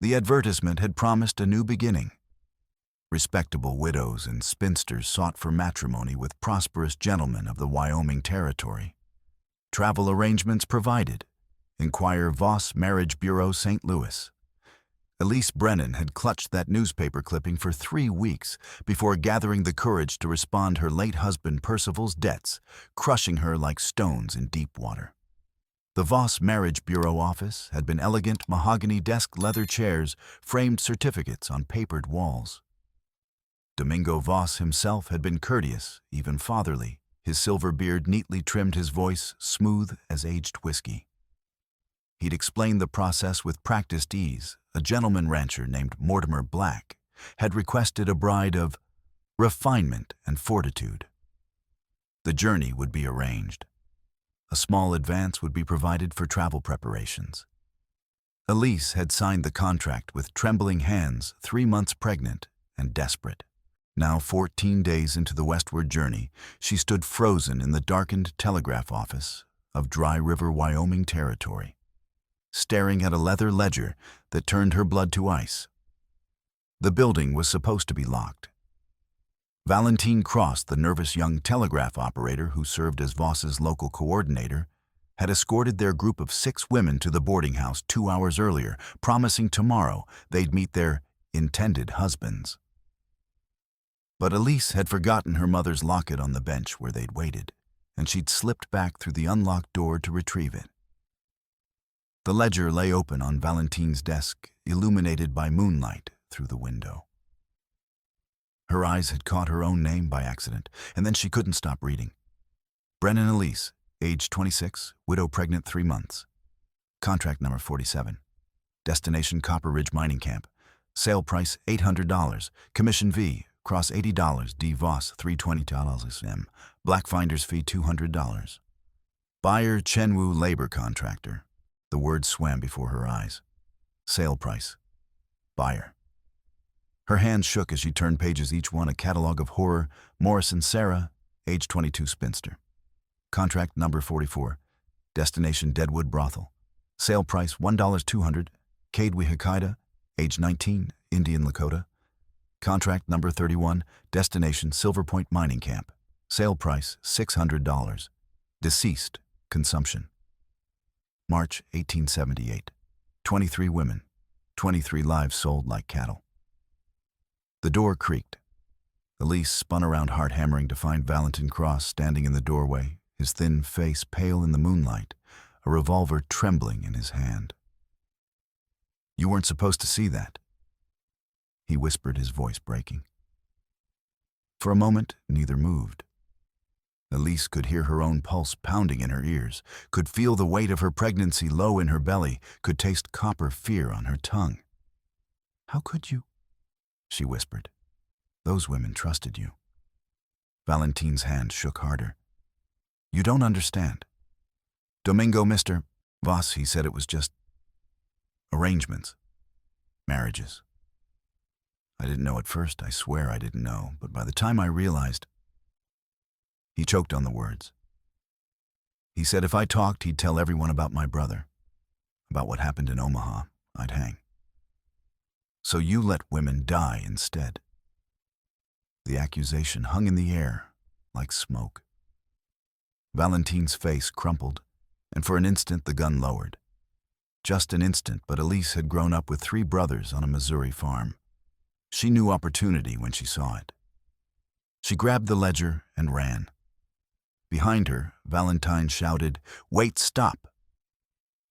The advertisement had promised a new beginning. Respectable widows and spinsters sought for matrimony with prosperous gentlemen of the Wyoming Territory. Travel arrangements provided. Inquire Voss Marriage Bureau, St. Louis. Elise Brennan had clutched that newspaper clipping for 3 weeks before gathering the courage to respond her late husband Percival's debts, crushing her like stones in deep water. The Voss Marriage Bureau office had been elegant mahogany desk leather chairs, framed certificates on papered walls. Domingo Voss himself had been courteous, even fatherly. His silver beard neatly trimmed, his voice smooth as aged whiskey. He'd explained the process with practiced ease. A gentleman rancher named Mortimer Black had requested a bride of refinement and fortitude. The journey would be arranged. A small advance would be provided for travel preparations. Elise had signed the contract with trembling hands, 3 months pregnant and desperate. Now, 14 days into the westward journey, she stood frozen in the darkened telegraph office of Dry River, Wyoming Territory, staring at a leather ledger that turned her blood to ice. The building was supposed to be locked. Valentine Cross, the nervous young telegraph operator who served as Voss's local coordinator, had escorted their group of 6 women to the boarding house 2 hours earlier, promising tomorrow they'd meet their intended husbands. But Elise had forgotten her mother's locket on the bench where they'd waited, and she'd slipped back through the unlocked door to retrieve it. The ledger lay open on Valentine's desk, illuminated by moonlight through the window. Her eyes had caught her own name by accident, and then she couldn't stop reading. Brennan Elise, age 26, widow, pregnant 3 months. Contract number 47. Destination Copper Ridge Mining Camp. Sale price $800. Commission V, cross $80. D Voss $320 M. Black finder's fee $200. Buyer Chenwu labor contractor. The words swam before her eyes. Sale price. Buyer. Her hands shook as she turned pages, each one a catalog of horror. Morrison Sarah, age 22, spinster. Contract number 44. Destination Deadwood Brothel. Sale price $1.200. Kadwi Hakida, age 19, Indian Lakota. Contract number 31. Destination Silver Point Mining Camp. Sale price $600. Deceased. Consumption. March 1878. 23 women. 23 lives sold like cattle. The door creaked. Elise spun around, heart hammering, to find Valentine Cross standing in the doorway, his thin face pale in the moonlight, a revolver trembling in his hand. "You weren't supposed to see that," he whispered, his voice breaking. For a moment, neither moved. Elise could hear her own pulse pounding in her ears, could feel the weight of her pregnancy low in her belly, could taste copper fear on her tongue. "How could you?" she whispered. "Those women trusted you." Valentine's hand shook harder. "You don't understand. Domingo, Mr. Voss, he said it was just arrangements, marriages. I didn't know at first, I swear I didn't know, but by the time I realized..." He choked on the words. "He said if I talked, he'd tell everyone about my brother, about what happened in Omaha. I'd hang. So you let women die instead." The accusation hung in the air like smoke. Valentine's face crumpled, and for an instant the gun lowered. Just an instant, but Elise had grown up with 3 brothers on a Missouri farm. She knew opportunity when she saw it. She grabbed the ledger and ran. Behind her, Valentine shouted, "Wait, stop!"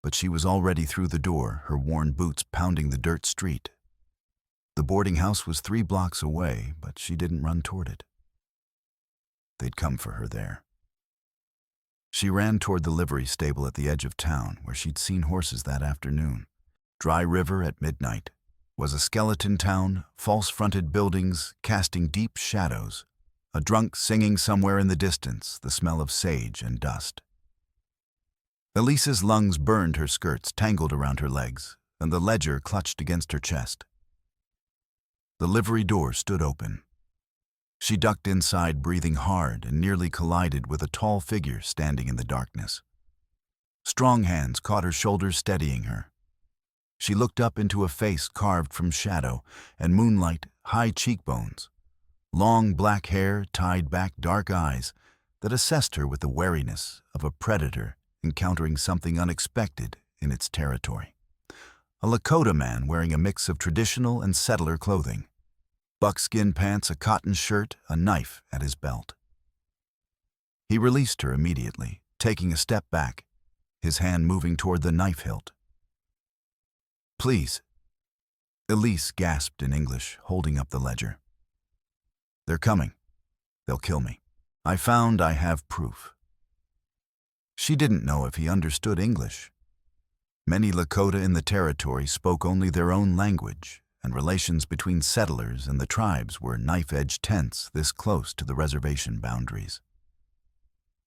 But she was already through the door, her worn boots pounding the dirt street. The boarding house was 3 blocks away, but she didn't run toward it. They'd come for her there. She ran toward the livery stable at the edge of town, where she'd seen horses that afternoon. Dry River at midnight was a skeleton town, false-fronted buildings casting deep shadows, a drunk singing somewhere in the distance, the smell of sage and dust. Elise's lungs burned, her skirts tangled around her legs, and the ledger clutched against her chest. The livery door stood open. She ducked inside, breathing hard, and nearly collided with a tall figure standing in the darkness. Strong hands caught her shoulders, steadying her. She looked up into a face carved from shadow and moonlight, high cheekbones, long black hair, tied back dark eyes that assessed her with the wariness of a predator encountering something unexpected in its territory. A Lakota man wearing a mix of traditional and settler clothing. Buckskin pants, a cotton shirt, a knife at his belt. He released her immediately, taking a step back, his hand moving toward the knife hilt. "Please," Elise gasped in English, holding up the ledger. "They're coming. They'll kill me. I found I have proof." She didn't know if he understood English. Many Lakota in the territory spoke only their own language, and relations between settlers and the tribes were knife-edge tense this close to the reservation boundaries.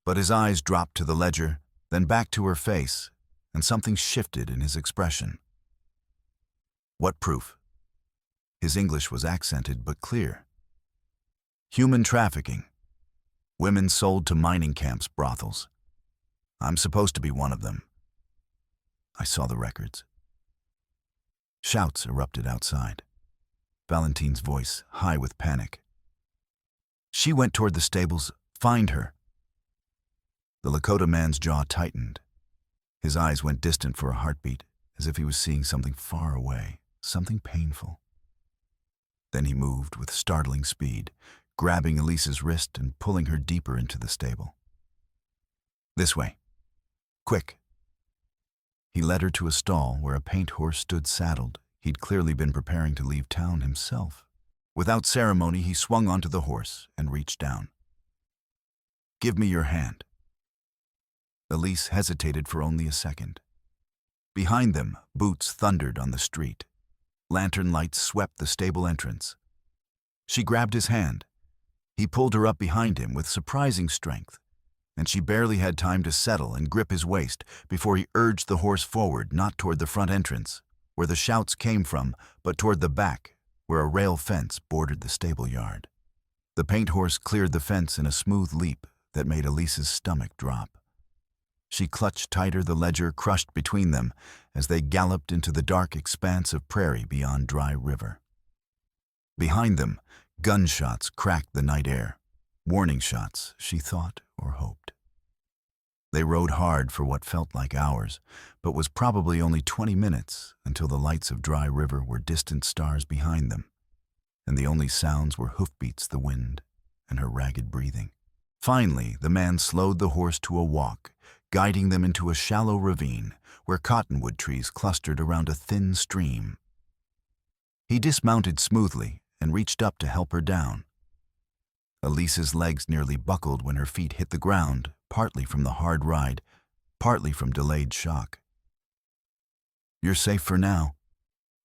But his eyes dropped to the ledger, then back to her face, and something shifted in his expression. "What proof?" His English was accented but clear. "Human trafficking. Women sold to mining camps, brothels. I'm supposed to be one of them. I saw the records." Shouts erupted outside. Valentine's voice high with panic. She went toward the stables. "Find her." The Lakota man's jaw tightened. His eyes went distant for a heartbeat, as if he was seeing something far away, something painful. Then he moved with startling speed, grabbing Elise's wrist and pulling her deeper into the stable. "This way. Quick." He led her to a stall where a paint horse stood saddled. He'd clearly been preparing to leave town himself. Without ceremony, he swung onto the horse and reached down. "Give me your hand." Elise hesitated for only a second. Behind them, boots thundered on the street. Lantern lights swept the stable entrance. She grabbed his hand. He pulled her up behind him with surprising strength, and she barely had time to settle and grip his waist before he urged the horse forward, not toward the front entrance, where the shouts came from, but toward the back, where a rail fence bordered the stable yard. The paint horse cleared the fence in a smooth leap that made Elise's stomach drop. She clutched tighter, the ledger crushed between them as they galloped into the dark expanse of prairie beyond Dry River. Behind them, gunshots cracked the night air. Warning shots, she thought or hoped. They rode hard for what felt like hours, but was probably only 20 minutes until the lights of Dry River were distant stars behind them, and the only sounds were hoofbeats, the wind, and her ragged breathing. Finally, the man slowed the horse to a walk, guiding them into a shallow ravine where cottonwood trees clustered around a thin stream. He dismounted smoothly and reached up to help her down. Elise's legs nearly buckled when her feet hit the ground, partly from the hard ride, partly from delayed shock. "You're safe for now,"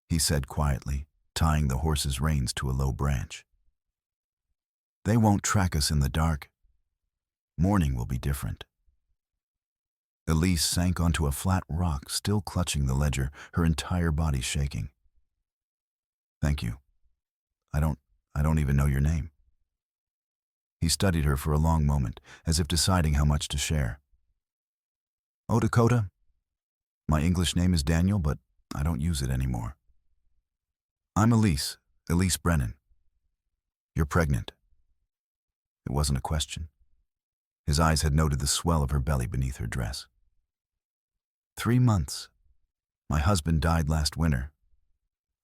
he said quietly, tying the horse's reins to a low branch. "They won't track us in the dark. Morning will be different." Elise sank onto a flat rock, still clutching the ledger, her entire body shaking. "Thank you. I don't even know your name." He studied her for a long moment, as if deciding how much to share. "Oh, Dakota. My English name is Daniel, but I don't use it anymore. I'm Elise Brennan. You're pregnant." It wasn't a question. His eyes had noted the swell of her belly beneath her dress. 3 months. My husband died last winter.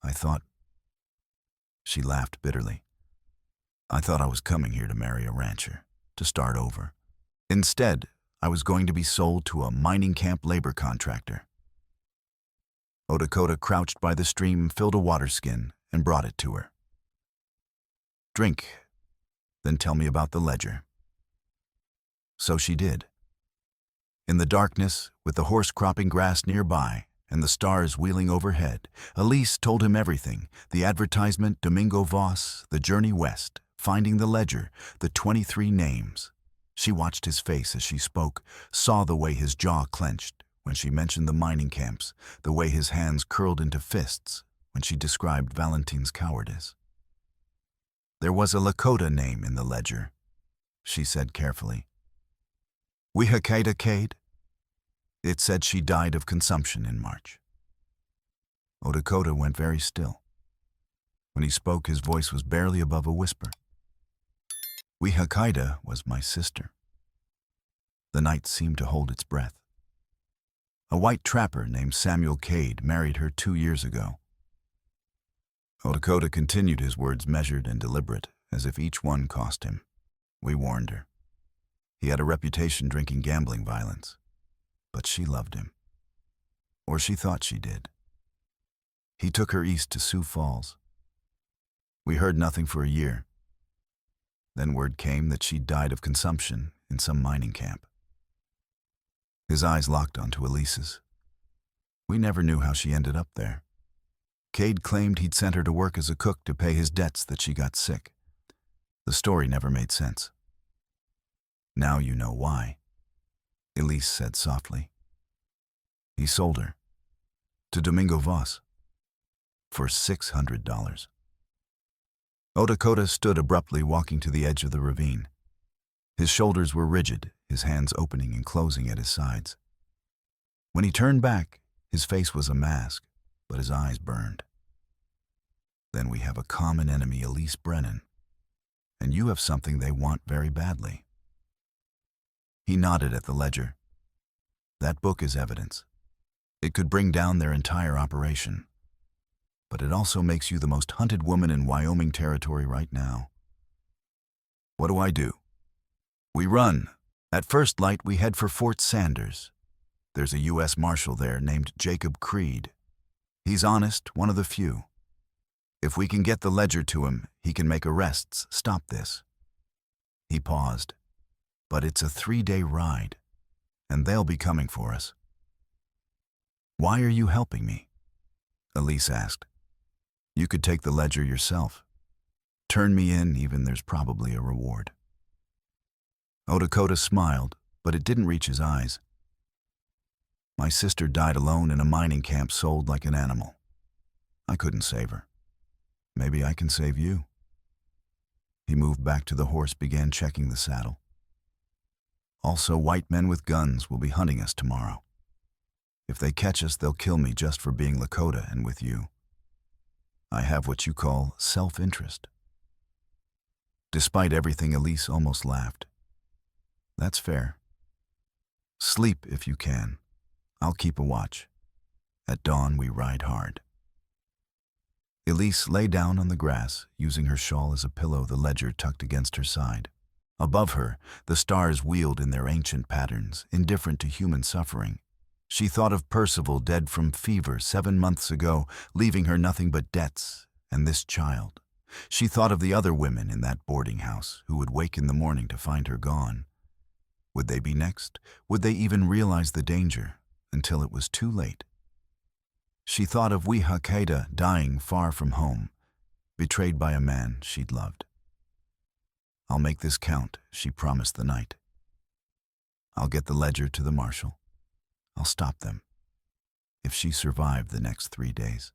I thought..." She laughed bitterly. "I thought I was coming here to marry a rancher, to start over. Instead, I was going to be sold to a mining camp labor contractor." Dakota crouched by the stream, filled a water skin, and brought it to her. "Drink, then tell me about the ledger." So she did. In the darkness, with the horse cropping grass nearby and the stars wheeling overhead, Elise told him everything: the advertisement, Domingo Voss, the journey west, finding the ledger, the 23 names. She watched his face as she spoke, saw the way his jaw clenched when she mentioned the mining camps, the way his hands curled into fists when she described Valentine's cowardice. "There was a Lakota name in the ledger," she said carefully. "Wihakeda Cade." It said she died of consumption in March. Dakota went very still. When he spoke, his voice was barely above a whisper. Hakida was my sister. The night seemed to hold its breath. A white trapper named Samuel Cade married her 2 years ago. Dakota continued, his words measured and deliberate, as if each one cost him. We warned her. He had a reputation drinking gambling violence. But she loved him. Or she thought she did. He took her east to Sioux Falls. We heard nothing for a year. Then word came that she died of consumption in some mining camp. His eyes locked onto Elise's. We never knew how she ended up there. Cade claimed he'd sent her to work as a cook to pay his debts that she got sick. The story never made sense. Now you know why, Elise said softly. He sold her to Domingo Voss for $600. Dakota stood abruptly, walking to the edge of the ravine. His shoulders were rigid, his hands opening and closing at his sides. When he turned back, his face was a mask, but his eyes burned. Then we have a common enemy, Elise Brennan, and you have something they want very badly. He nodded at the ledger. That book is evidence. It could bring down their entire operation. But it also makes you the most hunted woman in Wyoming territory right now. What do? We run. At first light, we head for Fort Sanders. There's a U.S. Marshal there named Jacob Creed. He's honest, one of the few. If we can get the ledger to him, he can make arrests, stop this. He paused. But it's a 3-day ride, and they'll be coming for us. Why are you helping me? Elise asked. You could take the ledger yourself. Turn me in, even there's probably a reward. Dakota smiled, but it didn't reach his eyes. My sister died alone in a mining camp, sold like an animal. I couldn't save her. Maybe I can save you. He moved back to the horse, began checking the saddle. Also, white men with guns will be hunting us tomorrow. If they catch us, they'll kill me just for being Lakota and with you. I have what you call self-interest. Despite everything, Elise almost laughed. That's fair. Sleep if you can. I'll keep a watch. At dawn, we ride hard. Elise lay down on the grass, using her shawl as a pillow, the ledger tucked against her side. Above her, the stars wheeled in their ancient patterns, indifferent to human suffering. She thought of Percival, dead from fever 7 months ago, leaving her nothing but debts, and this child. She thought of the other women in that boarding house who would wake in the morning to find her gone. Would they be next? Would they even realize the danger until it was too late? She thought of Hakida dying far from home, betrayed by a man she'd loved. I'll make this count, she promised the night. I'll get the ledger to the marshal. I'll stop them, if she survived the next 3 days.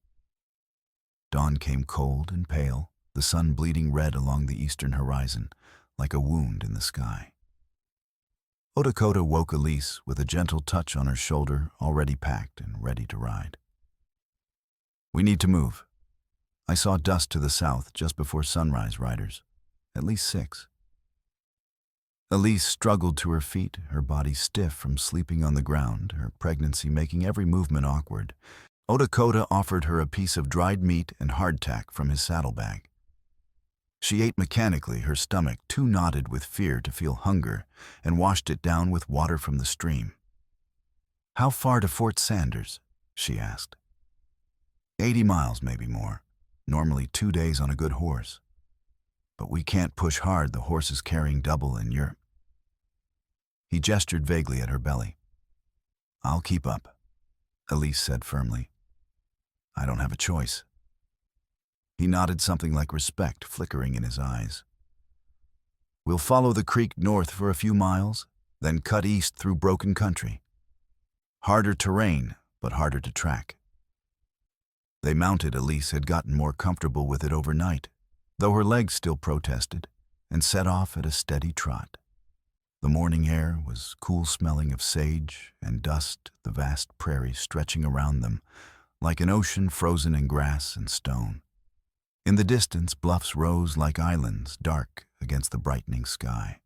Dawn came cold and pale, the sun bleeding red along the eastern horizon, like a wound in the sky. Dakota woke Elise with a gentle touch on her shoulder, already packed and ready to ride. We need to move. I saw dust to the south just before sunrise, riders. At least 6. Elise struggled to her feet, her body stiff from sleeping on the ground, her pregnancy making every movement awkward. Dakota offered her a piece of dried meat and hardtack from his saddlebag. She ate mechanically, her stomach too knotted with fear to feel hunger, and washed it down with water from the stream. How far to Fort Sanders? She asked. 80 miles, maybe more. Normally 2 days on a good horse. But we can't push hard, the horse is carrying double and you're... He gestured vaguely at her belly. I'll keep up, Elise said firmly. I don't have a choice. He nodded, something like respect flickering in his eyes. We'll follow the creek north for a few miles, then cut east through broken country. Harder terrain, but harder to track. They mounted. Elise had gotten more comfortable with it overnight, though her legs still protested, and set off at a steady trot. The morning air was cool, smelling of sage and dust, the vast prairie stretching around them, like an ocean frozen in grass and stone. In the distance, bluffs rose like islands, dark against the brightening sky.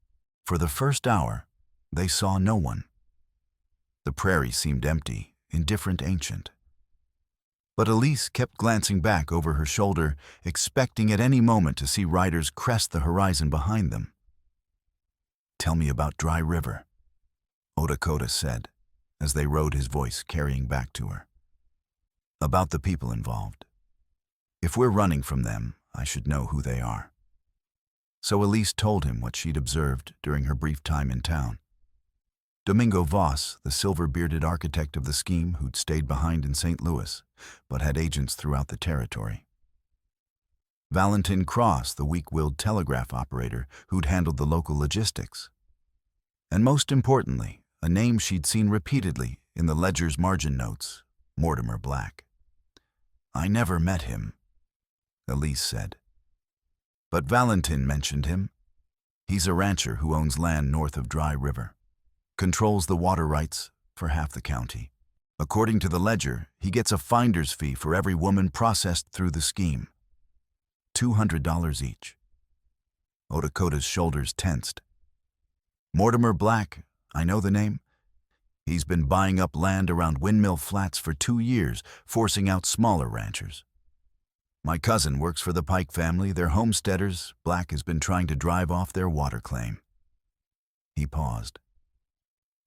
For the first hour, they saw no one. The prairie seemed empty, indifferent, ancient. But Elise kept glancing back over her shoulder, expecting at any moment to see riders crest the horizon behind them. "Tell me about Dry River," Lakota said, as they rode, his voice carrying back to her. "About the people involved. If we're running from them, I should know who they are." So Elise told him what she'd observed during her brief time in town. Domingo Voss, the silver-bearded architect of the scheme who'd stayed behind in St. Louis, but had agents throughout the territory. Valentin Cross, the weak-willed telegraph operator who'd handled the local logistics. And most importantly, a name she'd seen repeatedly in the ledger's margin notes, Mortimer Black. "I never met him," Elise said. But Valentin mentioned him. "He's a rancher who owns land north of Dry River. Controls the water rights for half the county. According to the ledger, he gets a finder's fee for every woman processed through the scheme. $200 each." Lakota's shoulders tensed. "Mortimer Black, I know the name. He's been buying up land around Windmill Flats for 2 years, forcing out smaller ranchers. My cousin works for the Pike family. They're homesteaders. Black has been trying to drive off their water claim." He paused.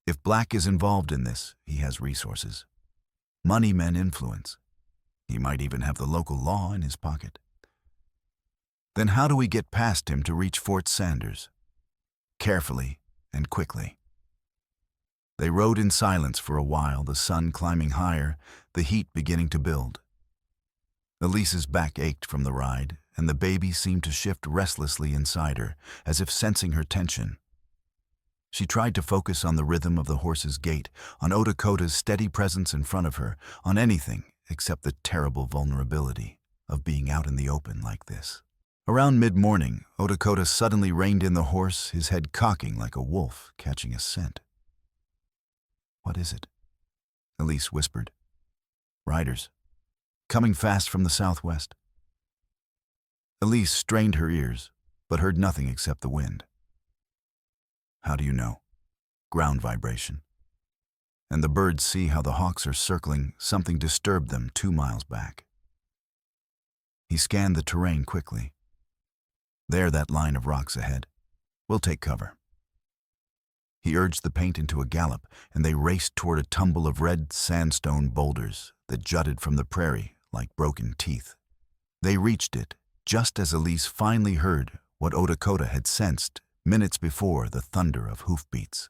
If Black is involved in this, he has resources. Money men influence. He might even have the local law in his pocket. Then how do we get past him to reach Fort Sanders? Carefully and quickly. They rode in silence for a while, the sun climbing higher, the heat beginning to build. Elise's back ached from the ride, and the baby seemed to shift restlessly inside her, as if sensing her tension. She tried to focus on the rhythm of the horse's gait, on Lakota's steady presence in front of her, on anything except the terrible vulnerability of being out in the open like this. Around mid-morning, Lakota suddenly reined in the horse, his head cocking like a wolf catching a scent. "What is it?" Elise whispered. "Riders. Coming fast from the southwest." Elise strained her ears, but heard nothing except the wind. "How do you know?" "Ground vibration. And the birds see how the hawks are circling. Something disturbed them 2 miles back." He scanned the terrain quickly. "There, that line of rocks ahead. We'll take cover." He urged the paint into a gallop, and they raced toward a tumble of red sandstone boulders that jutted from the prairie like broken teeth. They reached it just as Elise finally heard what Lakota had sensed minutes before, the thunder of hoofbeats.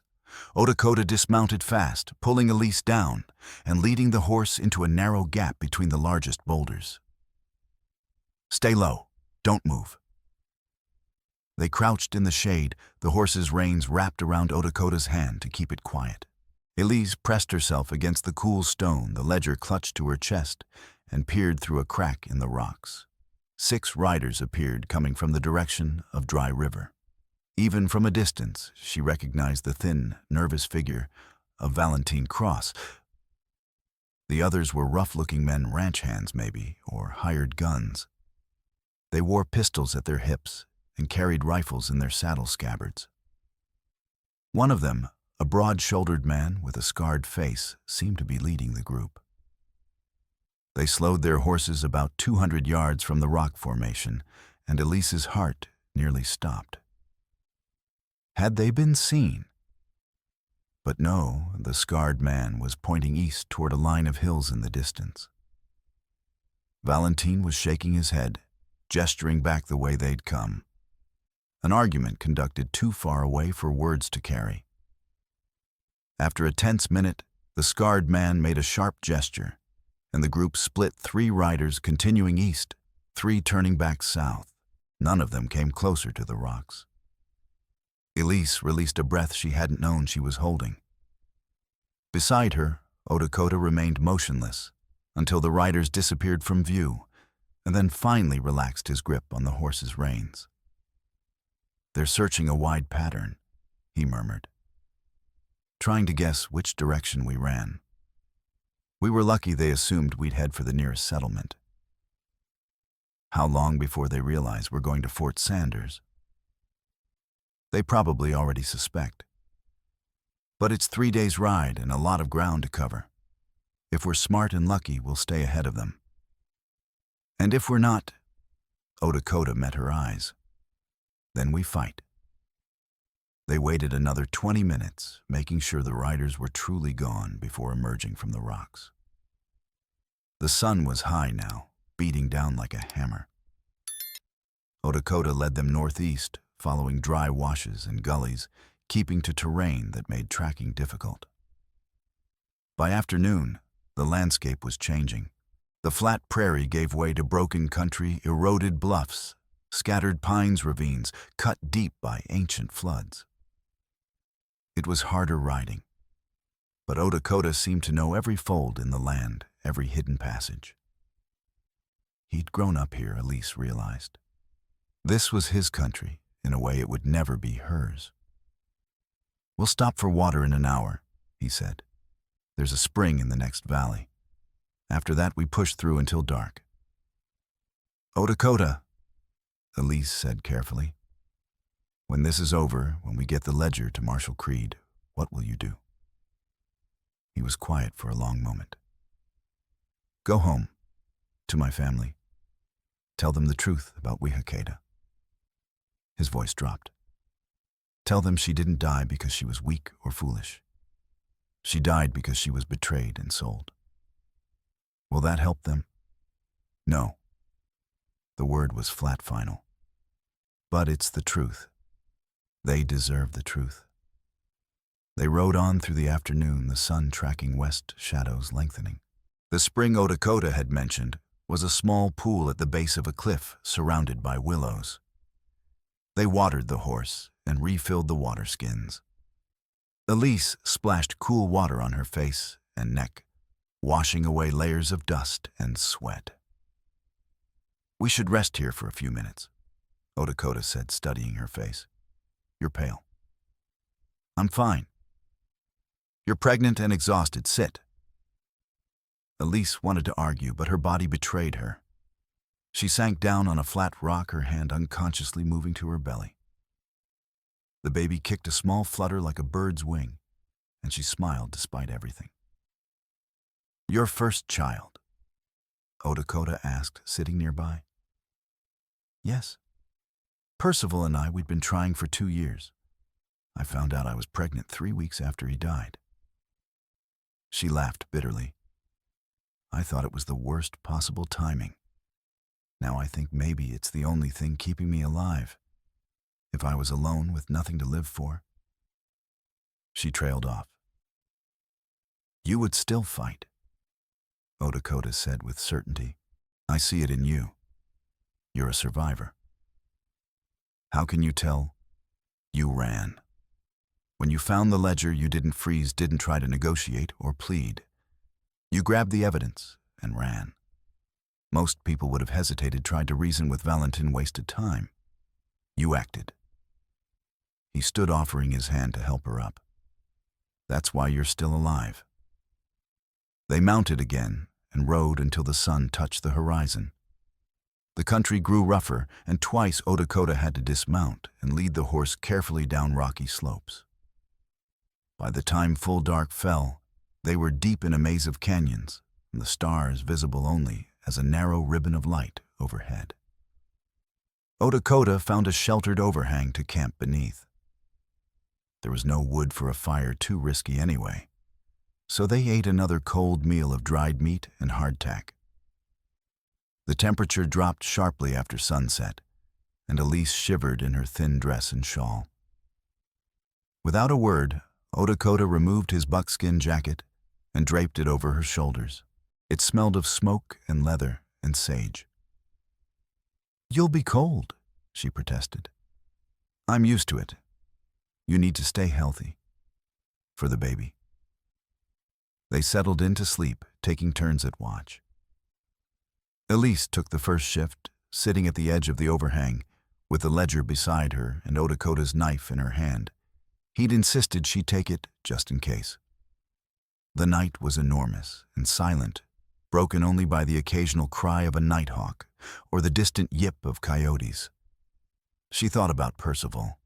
Lakota dismounted fast, pulling Elise down and leading the horse into a narrow gap between the largest boulders. "Stay low. Don't move." They crouched in the shade, the horse's reins wrapped around Lakota's hand to keep it quiet. Elise pressed herself against the cool stone, the ledger clutched to her chest, and peered through a crack in the rocks. 6 riders appeared, coming from the direction of Dry River. Even from a distance, she recognized the thin, nervous figure of Valentin Cross. The others were rough-looking men, ranch hands maybe, or hired guns. They wore pistols at their hips and carried rifles in their saddle scabbards. One of them, a broad-shouldered man with a scarred face, seemed to be leading the group. They slowed their horses about 200 yards from the rock formation, and Elise's heart nearly stopped. Had they been seen? But no, the scarred man was pointing east toward a line of hills in the distance. Valentin was shaking his head, gesturing back the way they'd come. An argument conducted too far away for words to carry. After a tense minute, the scarred man made a sharp gesture, and the group split, 3 riders continuing east, 3 turning back south. None of them came closer to the rocks. Elise released a breath she hadn't known she was holding. Beside her, Lakota remained motionless until the riders disappeared from view, and then finally relaxed his grip on the horse's reins. "They're searching a wide pattern," he murmured, "trying to guess which direction we ran." We were lucky they assumed we'd head for the nearest settlement. How long before they realize we're going to Fort Sanders? They probably already suspect. But it's 3 days' ride and a lot of ground to cover. If we're smart and lucky, we'll stay ahead of them. And if we're not, Dakota met her eyes. Then we fight. They waited another 20 minutes, making sure the riders were truly gone before emerging from the rocks. The sun was high now, beating down like a hammer. Dakota led them northeast, following dry washes and gullies, keeping to terrain that made tracking difficult. By afternoon, the landscape was changing. The flat prairie gave way to broken country, eroded bluffs, scattered pines ravines, cut deep by ancient floods. It was harder riding, but Dakota seemed to know every fold in the land, every hidden passage. He'd grown up here, Elise realized. This was his country, in a way it would never be hers. "We'll stop for water in an hour," he said. "There's a spring in the next valley. After that, we push through until dark." Dakota," Elise said carefully. "When this is over, when we get the ledger to Marshal Creed, what will you do?" He was quiet for a long moment. "Go home, to my family. Tell them the truth about Wihakeda." His voice dropped. "Tell them she didn't die because she was weak or foolish. She died because she was betrayed and sold." "Will that help them?" "No." The word was flat final. "But it's the truth. They deserve the truth." They rode on through the afternoon, the sun tracking west, shadows lengthening. The spring Dakota had mentioned was a small pool at the base of a cliff surrounded by willows. They watered the horse and refilled the water skins. Elise splashed cool water on her face and neck, washing away layers of dust and sweat. "We should rest here for a few minutes," Dakota said, studying her face. "You're pale." "I'm fine." "You're pregnant and exhausted. Sit." Elise wanted to argue, but her body betrayed her. She sank down on a flat rock, her hand unconsciously moving to her belly. The baby kicked a small flutter like a bird's wing, and she smiled despite everything. "Your first child?" Dakota asked, sitting nearby. "Yes. Percival and we'd been trying for 2 years. I found out I was pregnant 3 weeks after he died." She laughed bitterly. "I thought it was the worst possible timing. Now I think maybe it's the only thing keeping me alive. If I was alone with nothing to live for." She trailed off. "You would still fight," Dakota said with certainty. "I see it in you. You're a survivor." "How can you tell?" "You ran. When you found the ledger, you didn't freeze, didn't try to negotiate or plead. You grabbed the evidence and ran. Most people would have hesitated, tried to reason with Valentin, wasted time. You acted." He stood, offering his hand to help her up. "That's why you're still alive." They mounted again and rode until the sun touched the horizon. The country grew rougher, and twice Dakota had to dismount and lead the horse carefully down rocky slopes. By the time full dark fell, they were deep in a maze of canyons, and the stars visible only as a narrow ribbon of light overhead. Dakota found a sheltered overhang to camp beneath. There was no wood for a fire, too risky anyway, so they ate another cold meal of dried meat and hardtack. The temperature dropped sharply after sunset, and Elise shivered in her thin dress and shawl. Without a word, Dakota removed his buckskin jacket and draped it over her shoulders. It smelled of smoke and leather and sage. "You'll be cold," she protested. "I'm used to it. You need to stay healthy. For the baby." They settled into sleep, taking turns at watch. Elise took the first shift, sitting at the edge of the overhang, with the ledger beside her and Dakota's knife in her hand. He'd insisted she take it just in case. The night was enormous and silent, broken only by the occasional cry of a nighthawk or the distant yip of coyotes. She thought about Percival.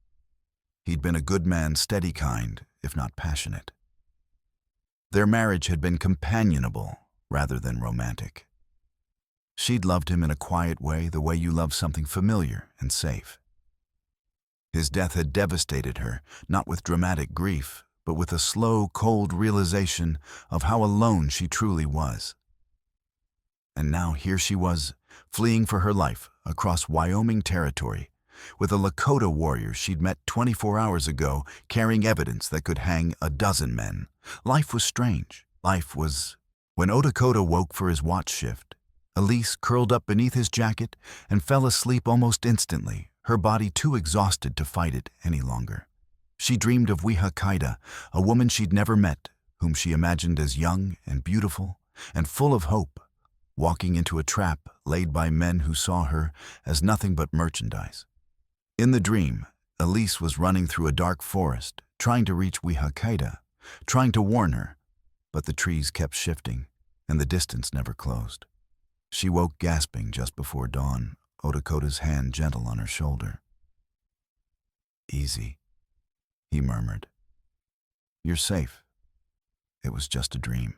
He'd been a good man, steady kind, if not passionate. Their marriage had been companionable rather than romantic. She'd loved him in a quiet way, the way you love something familiar and safe. His death had devastated her, not with dramatic grief, but with a slow, cold realization of how alone she truly was. And now here she was, fleeing for her life across Wyoming territory, with a Lakota warrior she'd met 24 hours ago, carrying evidence that could hang a dozen men. Life was strange. Life was... When Lakota woke for his watch shift, Elise curled up beneath his jacket and fell asleep almost instantly, her body too exhausted to fight it any longer. She dreamed of Wihakaida, a woman she'd never met, whom she imagined as young and beautiful and full of hope, walking into a trap laid by men who saw her as nothing but merchandise. In the dream, Elise was running through a dark forest, trying to reach Wihakaida, trying to warn her, but the trees kept shifting, and the distance never closed. She woke gasping just before dawn, Odakota's hand gentle on her shoulder. "Easy," he murmured. "You're safe. It was just a dream."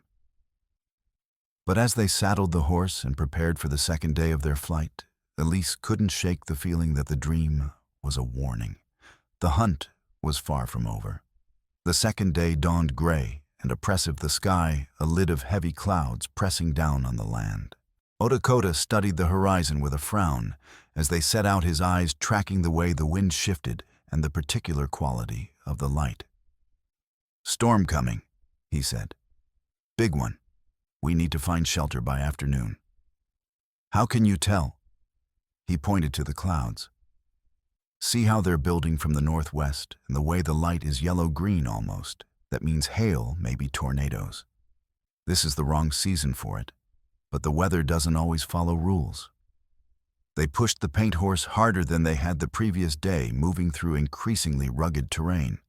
But as they saddled the horse and prepared for the second day of their flight, Elise couldn't shake the feeling that the dream was a warning. The hunt was far from over. The second day dawned gray and oppressive, the sky a lid of heavy clouds pressing down on the land. Odakota studied the horizon with a frown as they set out, his eyes tracking the way the wind shifted and the particular quality of the light. "Storm coming," he said. "Big one. We need to find shelter by afternoon." "How can you tell?" He pointed to the clouds. "See how they're building from the northwest, and the way the light is yellow-green almost. That means hail, maybe tornadoes. This is the wrong season for it, but the weather doesn't always follow rules." They pushed the paint horse harder than they had the previous day, moving through increasingly rugged terrain.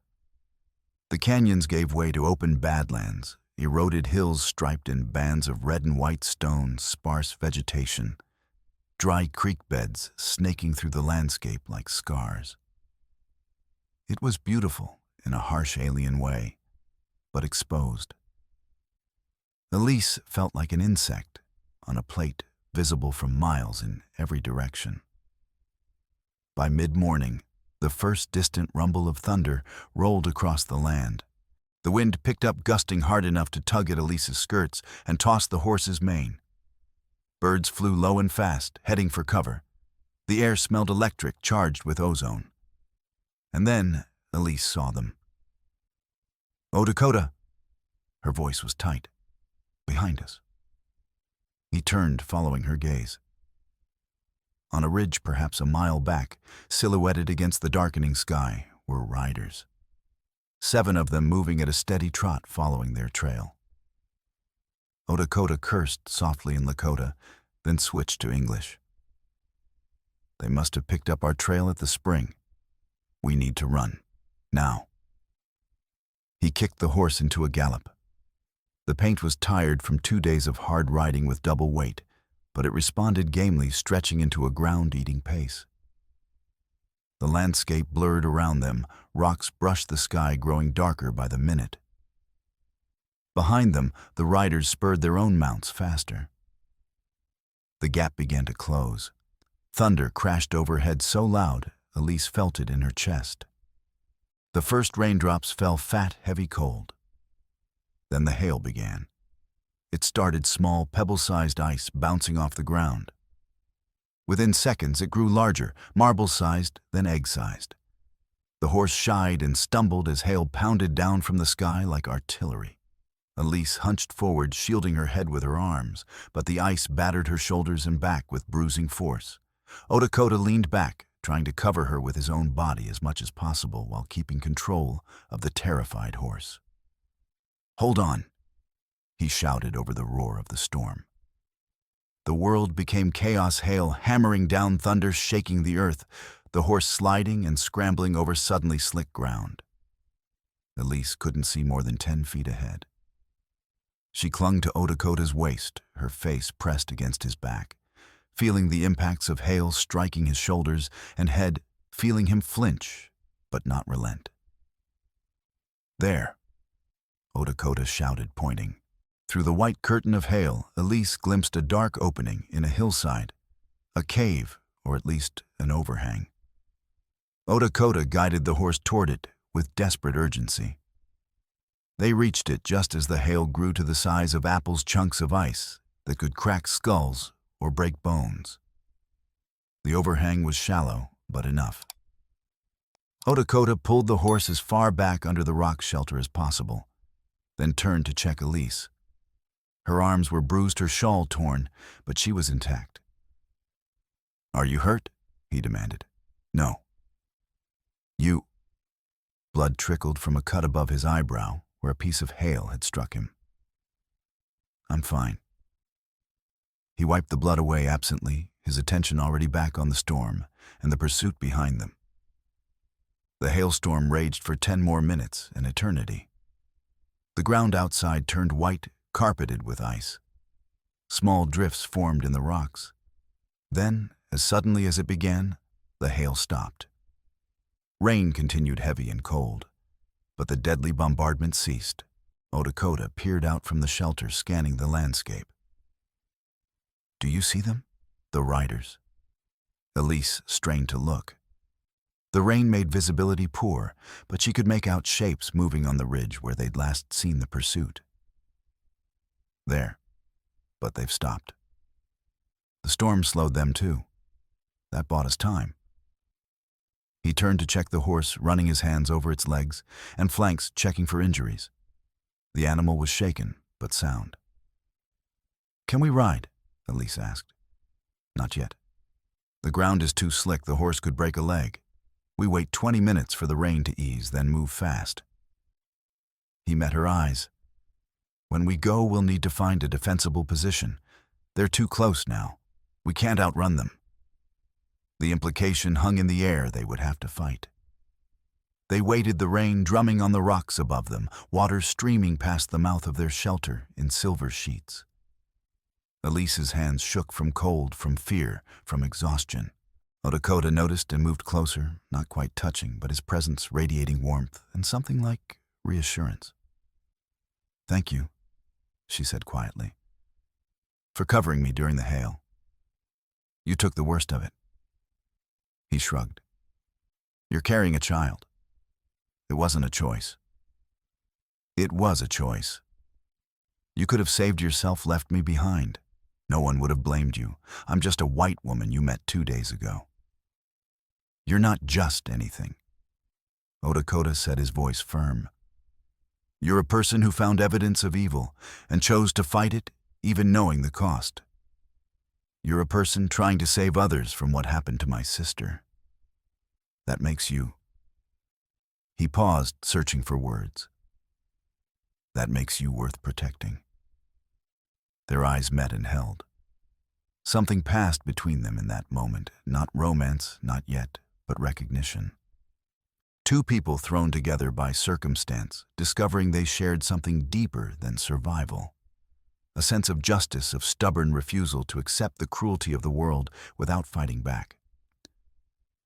The canyons gave way to open badlands, eroded hills striped in bands of red and white stone, sparse vegetation, dry creek beds snaking through the landscape like scars. It was beautiful in a harsh alien way, but exposed. Elise felt like an insect on a plate visible from miles in every direction. By mid-morning, the first distant rumble of thunder rolled across the land. The wind picked up, gusting hard enough to tug at Elise's skirts and toss the horse's mane. Birds flew low and fast, heading for cover. The air smelled electric, charged with ozone. And then Elise saw them. "Oh, Dakota!" Her voice was tight. "Behind us." He turned, following her gaze. On a ridge perhaps a mile back, silhouetted against the darkening sky, were riders. 7 of them moving at a steady trot following their trail. Odakota cursed softly in Lakota, then switched to English. "They must have picked up our trail at the spring. We need to run. Now." He kicked the horse into a gallop. The paint was tired from 2 days of hard riding with double weight, but it responded gamely, stretching into a ground-eating pace. The landscape blurred around them, rocks brushed the sky, growing darker by the minute. Behind them, the riders spurred their own mounts faster. The gap began to close. Thunder crashed overhead so loud, Elise felt it in her chest. The first raindrops fell fat, heavy, cold. Then the hail began. It started small, pebble-sized ice bouncing off the ground. Within seconds, it grew larger, marble-sized, then egg-sized. The horse shied and stumbled as hail pounded down from the sky like artillery. Elise hunched forward, shielding her head with her arms, but the ice battered her shoulders and back with bruising force. Odakota leaned back, trying to cover her with his own body as much as possible while keeping control of the terrified horse. "Hold on," he shouted over the roar of the storm. The world became chaos, hail hammering down, thunder shaking the earth, the horse sliding and scrambling over suddenly slick ground. Elise couldn't see more than 10 feet ahead. She clung to Odakota's waist, her face pressed against his back, feeling the impacts of hail striking his shoulders and head, feeling him flinch, but not relent. "There," Odakota shouted, pointing. Through the white curtain of hail, Elise glimpsed a dark opening in a hillside, a cave, or at least an overhang. Odakota guided the horse toward it with desperate urgency. They reached it just as the hail grew to the size of apples, chunks of ice that could crack skulls or break bones. The overhang was shallow, but enough. Odakota pulled the horse as far back under the rock shelter as possible, then turned to check Elise. Her arms were bruised, her shawl torn, but she was intact. "Are you hurt?" he demanded. "No." "You—" Blood trickled from a cut above his eyebrow where a piece of hail had struck him. "I'm fine." He wiped the blood away absently, his attention already back on the storm and the pursuit behind them. The hailstorm raged for 10 more minutes, an eternity. The ground outside turned white, carpeted with ice. Small drifts formed in the rocks. Then, as suddenly as it began, the hail stopped. Rain continued heavy and cold, but the deadly bombardment ceased. Odakota peered out from the shelter, scanning the landscape. "Do you see them? The riders?" Elise strained to look. The rain made visibility poor, but she could make out shapes moving on the ridge where they'd last seen the pursuit. "There, but they've stopped. The storm slowed them too. That bought us time." He turned to check the horse, running his hands over its legs and flanks, checking for injuries. The animal was shaken, but sound. "Can we ride?" Elise asked. "Not yet. The ground is too slick, the horse could break a leg. We wait 20 minutes for the rain to ease, then move fast." He met her eyes. "When we go, we'll need to find a defensible position. They're too close now. We can't outrun them." The implication hung in the air. They would have to fight. They waited, the rain drumming on the rocks above them, water streaming past the mouth of their shelter in silver sheets. Elise's hands shook from cold, from fear, from exhaustion. Odakota noticed and moved closer, not quite touching, but his presence radiating warmth and something like reassurance. "Thank you," she said quietly, "for covering me during the hail. You took the worst of it." He shrugged. "You're carrying a child. It wasn't a choice." "It was a choice. You could have saved yourself, left me behind. No one would have blamed you. I'm just a white woman you met 2 days ago." "You're not just anything." Odakota said, his voice firm. "You're a person who found evidence of evil and chose to fight it, even knowing the cost. You're a person trying to save others from what happened to my sister. That makes you—" He paused, searching for words. "That makes you worth protecting." Their eyes met and held. Something passed between them in that moment, not romance, not yet, but recognition. Two people thrown together by circumstance, discovering they shared something deeper than survival. A sense of justice, of stubborn refusal to accept the cruelty of the world without fighting back.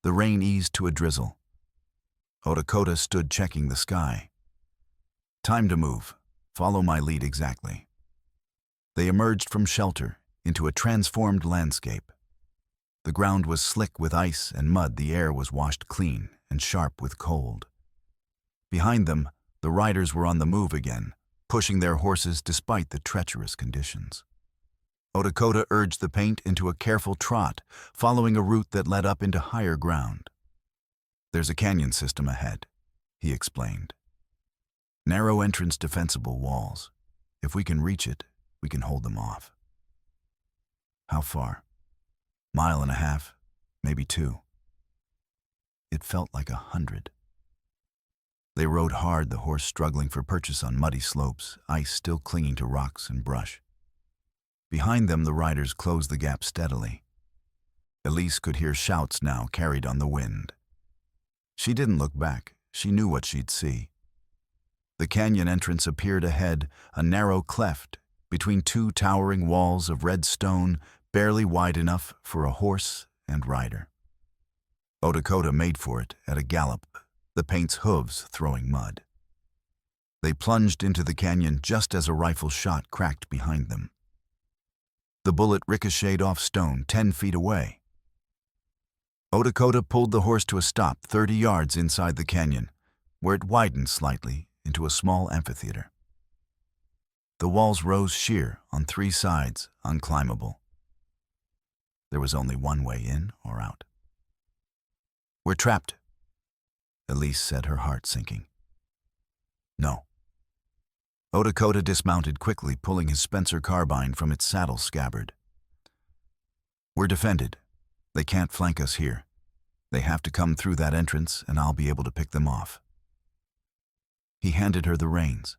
The rain eased to a drizzle. Odakota stood checking the sky. "Time to move. Follow my lead exactly." They emerged from shelter into a transformed landscape. The ground was slick with ice and mud, the air was washed clean and sharp with cold. Behind them, the riders were on the move again, pushing their horses despite the treacherous conditions. Odakota urged the paint into a careful trot, following a route that led up into higher ground. "There's a canyon system ahead," he explained. "Narrow entrance, defensible walls. If we can reach it, we can hold them off." "How far?" "1.5 miles, maybe 2. It felt like 100. They rode hard, the horse struggling for purchase on muddy slopes, ice still clinging to rocks and brush. Behind them, the riders closed the gap steadily. Elise could hear shouts now, carried on the wind. She didn't look back. She knew what she'd see. The canyon entrance appeared ahead, a narrow cleft between two towering walls of red stone, barely wide enough for a horse and rider. Lakota made for it at a gallop, the paint's hooves throwing mud. They plunged into the canyon just as a rifle shot cracked behind them. The bullet ricocheted off stone 10 feet away. Lakota pulled the horse to a stop 30 yards inside the canyon, where it widened slightly into a small amphitheater. The walls rose sheer on 3 sides, unclimbable. There was only one way in or out. "We're trapped," Elise said, her heart sinking. "No." Lakota dismounted quickly, pulling his Spencer carbine from its saddle scabbard. "We're defended. They can't flank us here. They have to come through that entrance, and I'll be able to pick them off." He handed her the reins.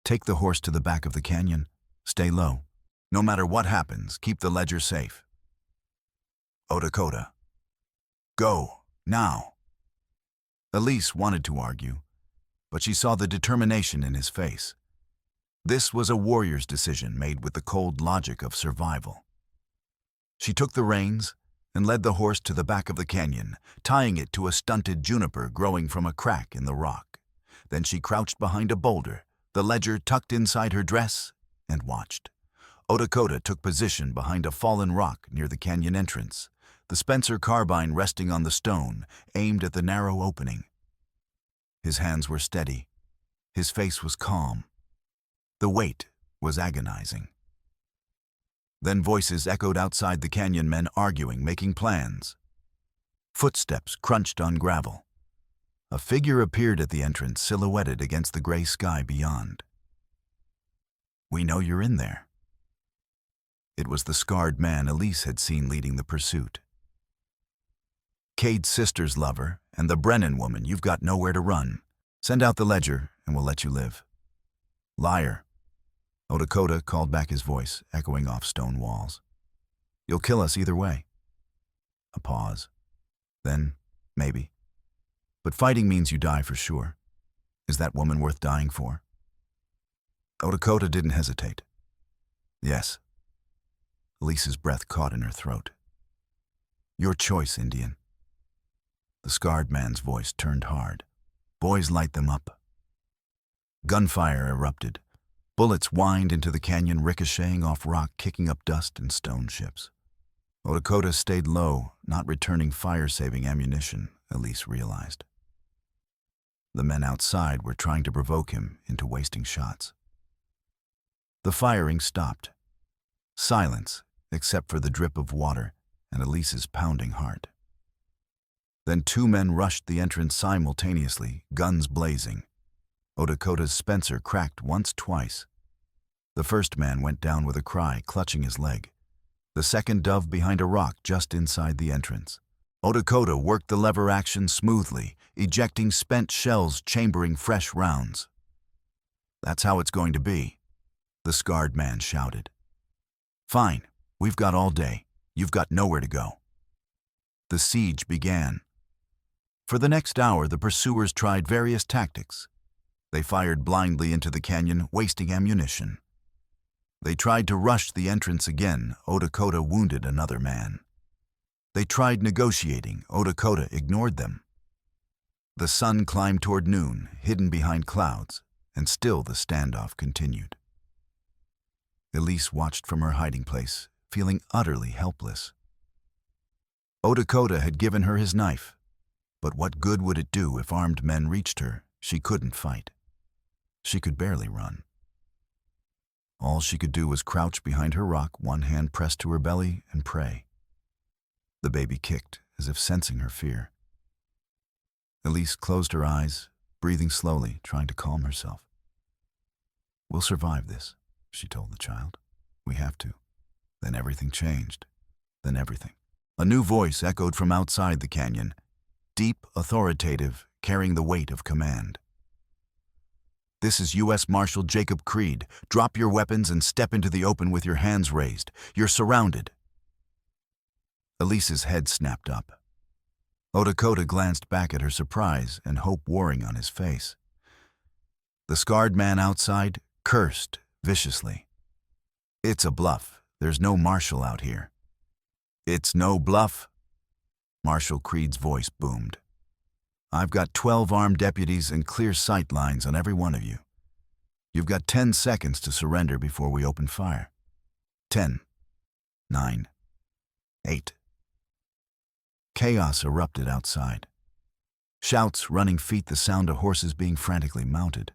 "Take the horse to the back of the canyon. Stay low. No matter what happens, keep the ledger safe." "Lakota. Go, now." Elise wanted to argue, but she saw the determination in his face. This was a warrior's decision made with the cold logic of survival. She took the reins and led the horse to the back of the canyon, tying it to a stunted juniper growing from a crack in the rock. Then she crouched behind a boulder, the ledger tucked inside her dress, and watched. Lakota took position behind a fallen rock near the canyon entrance, the Spencer carbine resting on the stone, aimed at the narrow opening. His hands were steady. His face was calm. The wait was agonizing. Then voices echoed outside the canyon, men arguing, making plans. Footsteps crunched on gravel. A figure appeared at the entrance, silhouetted against the gray sky beyond. "We know you're in there." It was the scarred man Elise had seen leading the pursuit. "Cade's sister's lover and the Brennan woman. You've got nowhere to run. Send out the ledger and we'll let you live." "Liar," Lakota called back, his voice echoing off stone walls. "You'll kill us either way." A pause. Then, "Maybe. But fighting means you die for sure. Is that woman worth dying for?" Lakota didn't hesitate. "Yes." Elise's breath caught in her throat. "Your choice, Indian." The scarred man's voice turned hard. "Boys, light them up." Gunfire erupted. Bullets whined into the canyon, ricocheting off rock, kicking up dust and stone chips. Lakota stayed low, not returning fire-saving ammunition, Elise realized. The men outside were trying to provoke him into wasting shots. The firing stopped. Silence, except for the drip of water and Elise's pounding heart. Then 2 men rushed the entrance simultaneously, guns blazing. Lakota's Spencer cracked once, twice. The first man went down with a cry, clutching his leg. The second dove behind a rock just inside the entrance. Lakota worked the lever action smoothly, ejecting spent shells, chambering fresh rounds. "That's how it's going to be," the scarred man shouted. "Fine, we've got all day. You've got nowhere to go." The siege began. For the next hour, the pursuers tried various tactics. They fired blindly into the canyon, wasting ammunition. They tried to rush the entrance again. Lakota wounded another man. They tried negotiating. Lakota ignored them. The sun climbed toward noon, hidden behind clouds, and still the standoff continued. Elise watched from her hiding place, feeling utterly helpless. Lakota had given her his knife, but what good would it do if armed men reached her? She couldn't fight. She could barely run. All she could do was crouch behind her rock, one hand pressed to her belly, and pray. The baby kicked, as if sensing her fear. Elise closed her eyes, breathing slowly, trying to calm herself. "We'll survive this," she told the child. "We have to." Then everything changed. Then everything. A new voice echoed from outside the canyon, deep, authoritative, carrying the weight of command. "This is U.S. Marshal Jacob Creed. Drop your weapons and step into the open with your hands raised. You're surrounded." Elise's head snapped up. Lakota glanced back at her, surprise and hope warring on his face. The scarred man outside cursed viciously. It's a bluff. There's no marshal out here. It's no bluff? Marshal Creed's voice boomed. I've got 12 armed deputies and clear sight lines on every one of you. You've got 10 seconds to surrender before we open fire. 10, 9, 8. Chaos erupted outside. Shouts, running feet, the sound of horses being frantically mounted.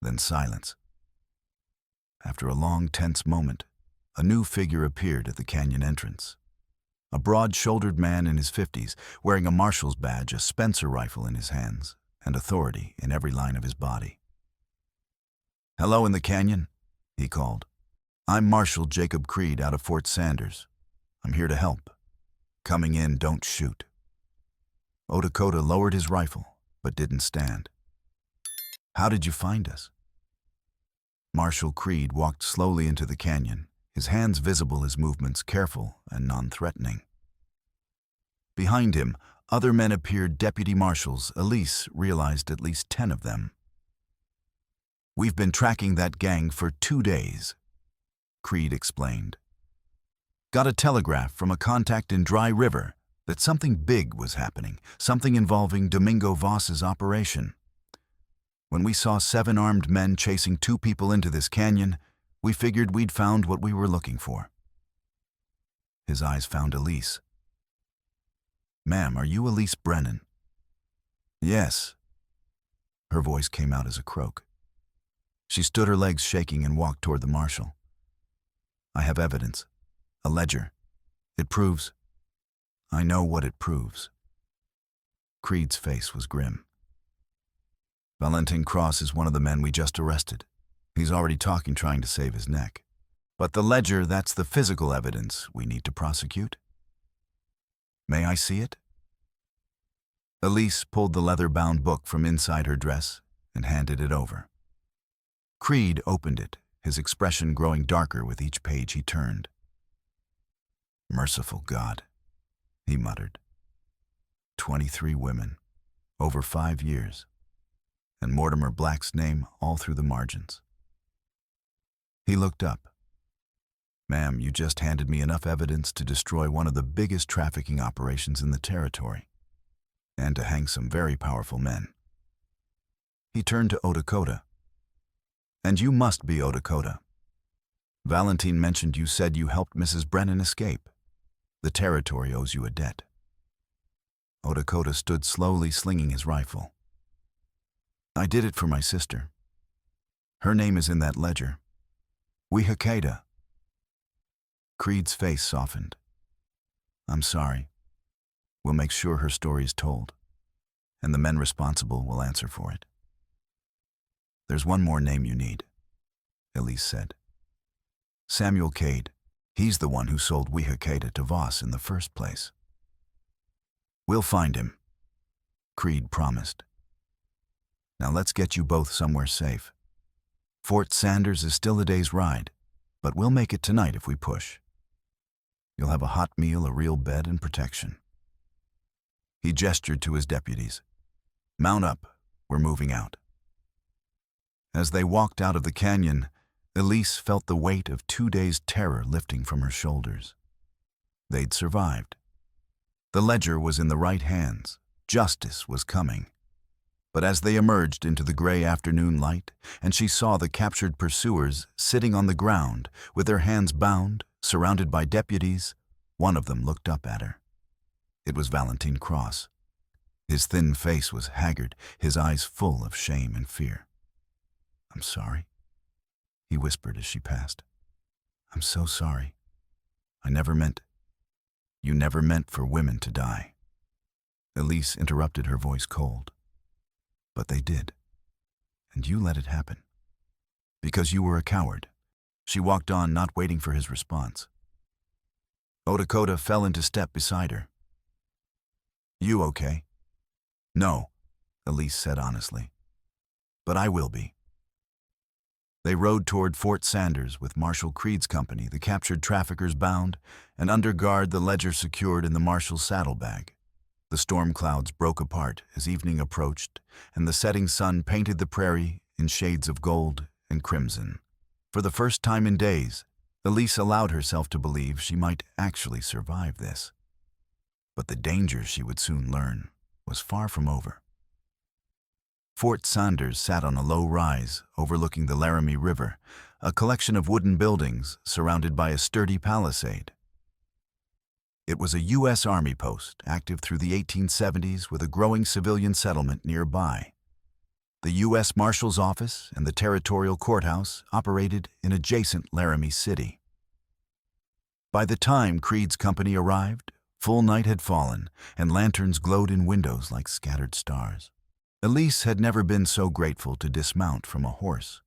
Then silence. After a long, tense moment, a new figure appeared at the canyon entrance. A broad-shouldered man in his 50s, wearing a marshal's badge, a Spencer rifle in his hands, and authority in every line of his body. "Hello in the canyon," he called. "I'm Marshal Jacob Creed out of Fort Sanders. I'm here to help. Coming in, don't shoot." Lakota lowered his rifle, but didn't stand. "How did you find us?" Marshal Creed walked slowly into the canyon, his hands visible, his movements careful and non-threatening. Behind him, other men appeared, deputy marshals. Elise realized at least 10 of them. "We've been tracking that gang for 2 days," Creed explained. "Got a telegraph from a contact in Dry River that something big was happening, something involving Domingo Voss's operation. When we saw 7 armed men chasing 2 people into this canyon, we figured we'd found what we were looking for." His eyes found Elise. "Ma'am, are you Elise Brennan?" "Yes." Her voice came out as a croak. She stood, her legs shaking, and walked toward the marshal. "I have evidence. A ledger. It proves—" "I know what it proves." Creed's face was grim. "Valentin Cross is one of the men we just arrested. He's already talking, trying to save his neck. But the ledger, that's the physical evidence we need to prosecute." "May I see it?" Elise pulled the leather-bound book from inside her dress and handed it over. Creed opened it, his expression growing darker with each page he turned. "Merciful God," he muttered. 23 women, over 5 years, and Mortimer Black's name all through the margins. He looked up. "Ma'am, you just handed me enough evidence to destroy one of the biggest trafficking operations in the territory, and to hang some very powerful men." He turned to Lakota. "And you must be Lakota. Valentin mentioned you said you helped Mrs. Brennan escape. The territory owes you a debt." Lakota stood slowly, slinging his rifle. "I did it for my sister. Her name is in that ledger. Wihakeda." Creed's face softened. "I'm sorry. We'll make sure her story is told, and the men responsible will answer for it." "There's one more name you need," Elise said. "Samuel Cade. He's the one who sold Wihakeda to Voss in the first place." "We'll find him," Creed promised. "Now let's get you both somewhere safe. Fort Sanders is still a day's ride, but we'll make it tonight if we push. You'll have a hot meal, a real bed, and protection." He gestured to his deputies. "Mount up. We're moving out." As they walked out of the canyon, Elise felt the weight of 2 days' terror lifting from her shoulders. They'd survived. The ledger was in the right hands. Justice was coming. But as they emerged into the gray afternoon light, and she saw the captured pursuers sitting on the ground with their hands bound, surrounded by deputies, one of them looked up at her. It was Valentin Cross. His thin face was haggard, his eyes full of shame and fear. "I'm sorry," he whispered as she passed. "I'm so sorry. I never meant—" "You never meant for women to die." Elise interrupted, her voice cold. "But they did. And you let it happen. Because you were a coward." She walked on, not waiting for his response. Lakota fell into step beside her. "You okay?" "No," Elise said honestly. "But I will be." They rode toward Fort Sanders with Marshal Creed's company, the captured traffickers bound, and under guard the ledger secured in the marshal's saddlebag. The storm clouds broke apart as evening approached, and the setting sun painted the prairie in shades of gold and crimson. For the first time in days, Elise allowed herself to believe she might actually survive this. But the danger, she would soon learn, was far from over. Fort Sanders sat on a low rise overlooking the Laramie River, a collection of wooden buildings surrounded by a sturdy palisade. It was a U.S. Army post, active through the 1870s with a growing civilian settlement nearby. The U.S. Marshal's Office and the Territorial Courthouse operated in adjacent Laramie City. By the time Creed's company arrived, full night had fallen, and lanterns glowed in windows like scattered stars. Elise had never been so grateful to dismount from a horse.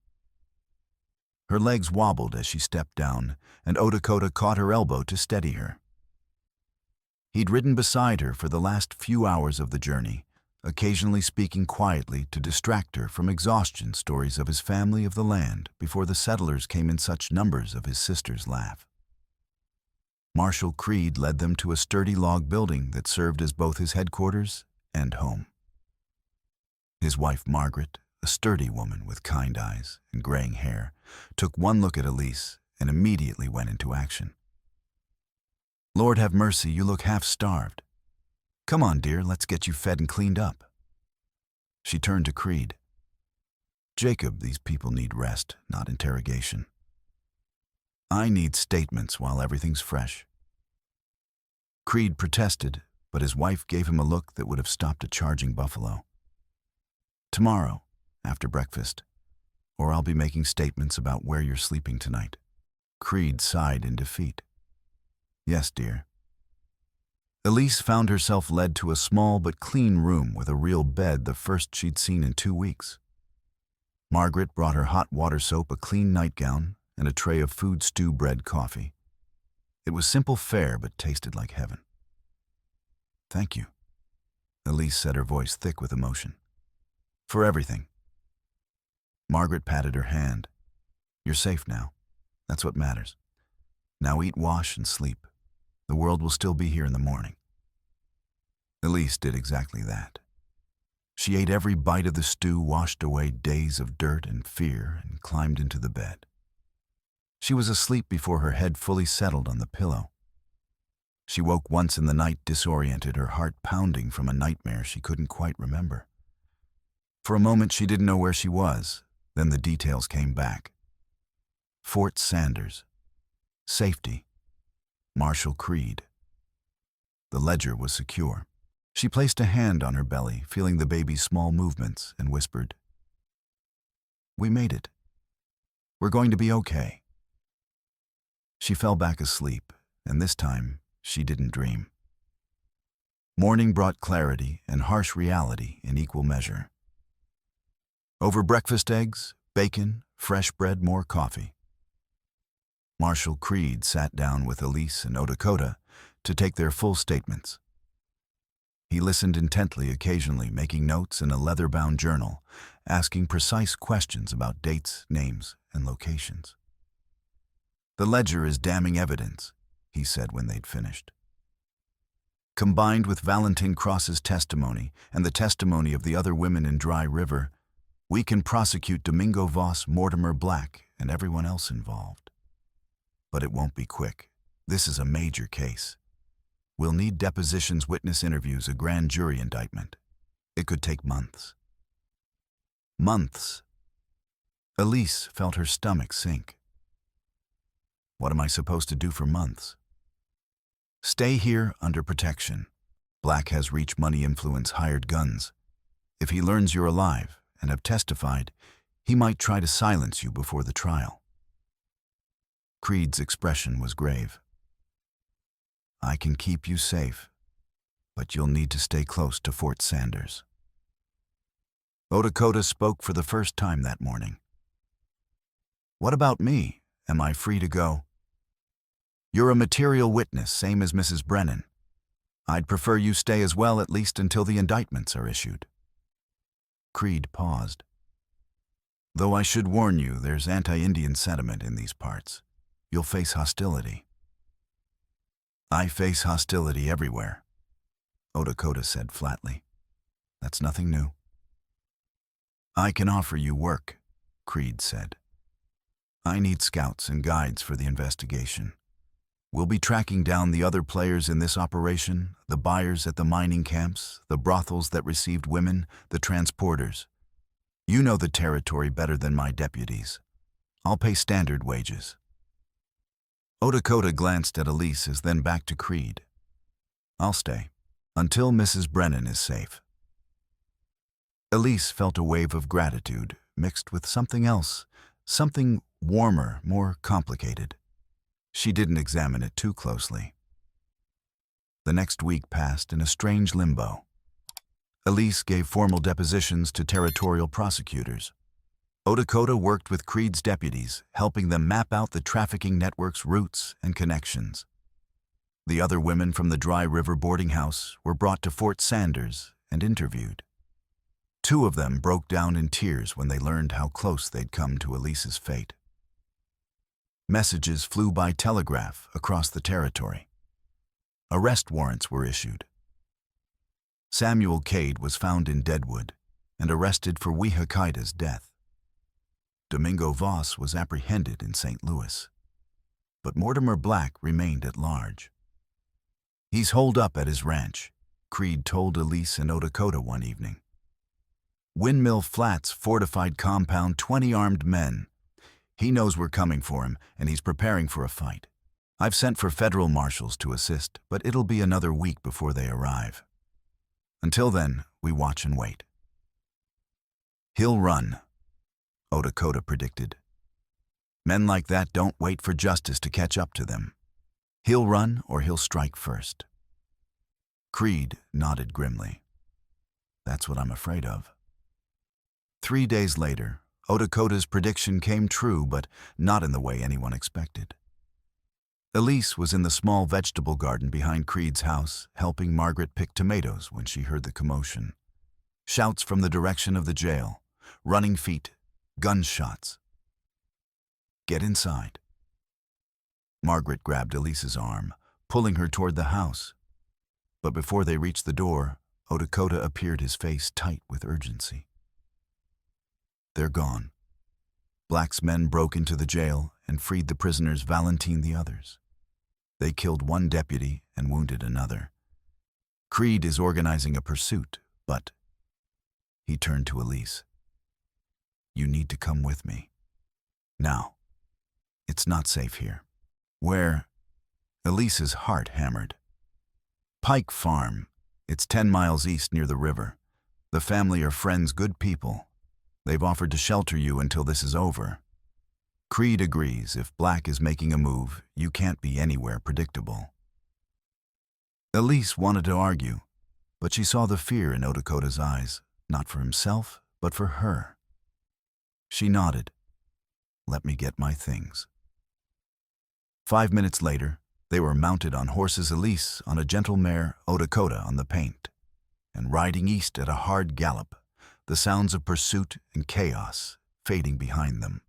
Her legs wobbled as she stepped down, and Lakota caught her elbow to steady her. He'd ridden beside her for the last few hours of the journey, occasionally speaking quietly to distract her from exhaustion stories of his family of the land before the settlers came in such numbers of his sister's laugh. Marshal Creed led them to a sturdy log building that served as both his headquarters and home. His wife Margaret, a sturdy woman with kind eyes and graying hair, took one look at Elise and immediately went into action. "Lord have mercy, you look half-starved. Come on, dear, let's get you fed and cleaned up." She turned to Creed. "Jacob, these people need rest, not interrogation. I need statements while everything's fresh." Creed protested, but his wife gave him a look that would have stopped a charging buffalo. "Tomorrow, after breakfast, or I'll be making statements about where you're sleeping tonight." Creed sighed in defeat. "Yes, dear." Elise found herself led to a small but clean room with a real bed, the first she'd seen in 2 weeks. Margaret brought her hot water soap, a clean nightgown, and a tray of food, stew, bread, coffee. It was simple fare, but tasted like heaven. "Thank you," Elise said, her voice thick with emotion. "For everything." Margaret patted her hand. "You're safe now. That's what matters. Now eat, wash, and sleep. The world will still be here in the morning." Elise did exactly that. She ate every bite of the stew, washed away days of dirt and fear, and climbed into the bed. She was asleep before her head fully settled on the pillow. She woke once in the night, disoriented, her heart pounding from a nightmare she couldn't quite remember. For a moment she didn't know where she was, then the details came back. Fort Sanders. Safety. Marshal Creed. The ledger was secure. She placed a hand on her belly, feeling the baby's small movements, and whispered, "We made it. We're going to be okay." She fell back asleep, and this time she didn't dream. Morning brought clarity and harsh reality in equal measure. Over breakfast, eggs, bacon, fresh bread, more coffee. Marshal Creed sat down with Elise and Lakota to take their full statements. He listened intently, occasionally making notes in a leather-bound journal, asking precise questions about dates, names, and locations. "The ledger is damning evidence," he said when they'd finished. "Combined with Valentin Cross's testimony and the testimony of the other women in Dry River, we can prosecute Domingo Voss, Mortimer Black, and everyone else involved. But it won't be quick. This is a major case. We'll need depositions, witness interviews, a grand jury indictment. It could take months." Months. Elise felt her stomach sink. "What am I supposed to do for months?" "Stay here under protection. Black has reach, money, influence, hired guns. If he learns you're alive and have testified, he might try to silence you before the trial." Creed's expression was grave. "I can keep you safe, but you'll need to stay close to Fort Sanders." Lakota spoke for the first time that morning. "What about me? Am I free to go?" "You're a material witness, same as Mrs. Brennan. I'd prefer you stay as well, at least until the indictments are issued." Creed paused. "Though I should warn you, there's anti-Indian sentiment in these parts. You'll face hostility." "I face hostility everywhere," Lakota said flatly. "That's nothing new." "I can offer you work," Creed said. I need scouts and guides for the investigation. We'll be tracking down the other players in this operation, the buyers at the mining camps, the brothels that received women, the transporters. You know the territory better than my deputies. I'll pay standard wages." Odakota glanced at Elise, then back to Creed. "I'll stay, until Mrs. Brennan is safe." Elise felt a wave of gratitude, mixed with something else, something warmer, more complicated. She didn't examine it too closely. The next week passed in a strange limbo. Elise gave formal depositions to territorial prosecutors. Odakota worked with Creed's deputies, helping them map out the trafficking network's routes and connections. The other women from the Dry River boarding house were brought to Fort Sanders and interviewed. 2 of them broke down in tears when they learned how close they'd come to Elise's fate. Messages flew by telegraph across the territory. Arrest warrants were issued. Samuel Cade was found in Deadwood and arrested for Wehakaida's death. Domingo Voss was apprehended in St. Louis, but Mortimer Black remained at large. "He's holed up at his ranch," Creed told Elise and Odakota one evening. "Windmill Flats fortified compound, 20 armed men. He knows we're coming for him, and he's preparing for a fight. I've sent for federal marshals to assist, but it'll be another week before they arrive. Until then, we watch and wait." "He'll run," Odakota predicted. "Men like that don't wait for justice to catch up to them. He'll run or he'll strike first." Creed nodded grimly. "That's what I'm afraid of." 3 days later, Odakota's prediction came true, but not in the way anyone expected. Elise was in the small vegetable garden behind Creed's house, helping Margaret pick tomatoes when she heard the commotion. Shouts from the direction of the jail, running feet, gunshots. "Get inside." Margaret grabbed Elise's arm, pulling her toward the house. But before they reached the door, Odakota appeared, his face tight with urgency. "They're gone." Black's men broke into the jail and freed the prisoners, Valentine the others. They killed 1 deputy and wounded another. Creed is organizing a pursuit, but... He turned to Elise. "You need to come with me. Now. It's not safe here." "Where?" Elise's heart hammered. "Pike Farm. It's 10 miles east near the river. The family are friends, good people. They've offered to shelter you until this is over." Creed agrees. If Black is making a move, you can't be anywhere predictable. Elise wanted to argue, but she saw the fear in Odakota's eyes, not for himself, but for her. She nodded. "Let me get my things." 5 minutes later, they were mounted on horses, Elise on a gentle mare, Odakota on the paint, and riding east at a hard gallop, the sounds of pursuit and chaos fading behind them.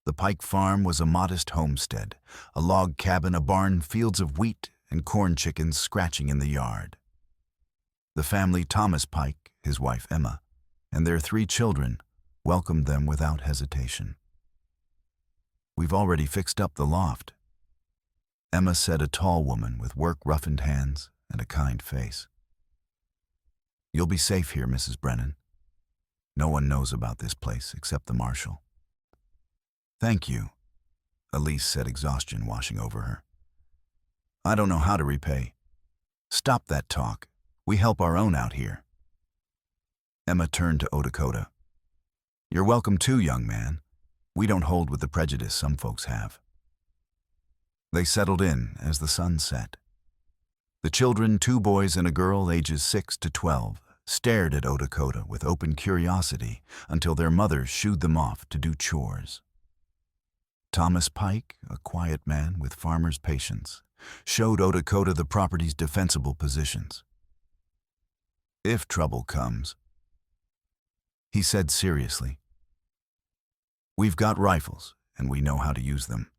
The Pike Farm was a modest homestead, a log cabin, a barn, fields of wheat, and corn chickens scratching in the yard. The family, Thomas Pike, his wife Emma, and their 3 children, welcomed them without hesitation. "We've already fixed up the loft," Emma said, a tall woman with work-roughened hands and a kind face. "You'll be safe here, Mrs. Brennan. No one knows about this place except the marshal." "Thank you," Elise said, exhaustion washing over her. "I don't know how to repay." "Stop that talk. We help our own out here." Emma turned to Odakota. "You're welcome too, young man. We don't hold with the prejudice some folks have." They settled in as the sun set. The children, 2 boys and a girl ages 6 to 12, stared at Odakota with open curiosity until their mother shooed them off to do chores. Thomas Pike, a quiet man with farmer's patience, showed Odakota the property's defensible positions. "If trouble comes," he said seriously, "we've got rifles and we know how to use them.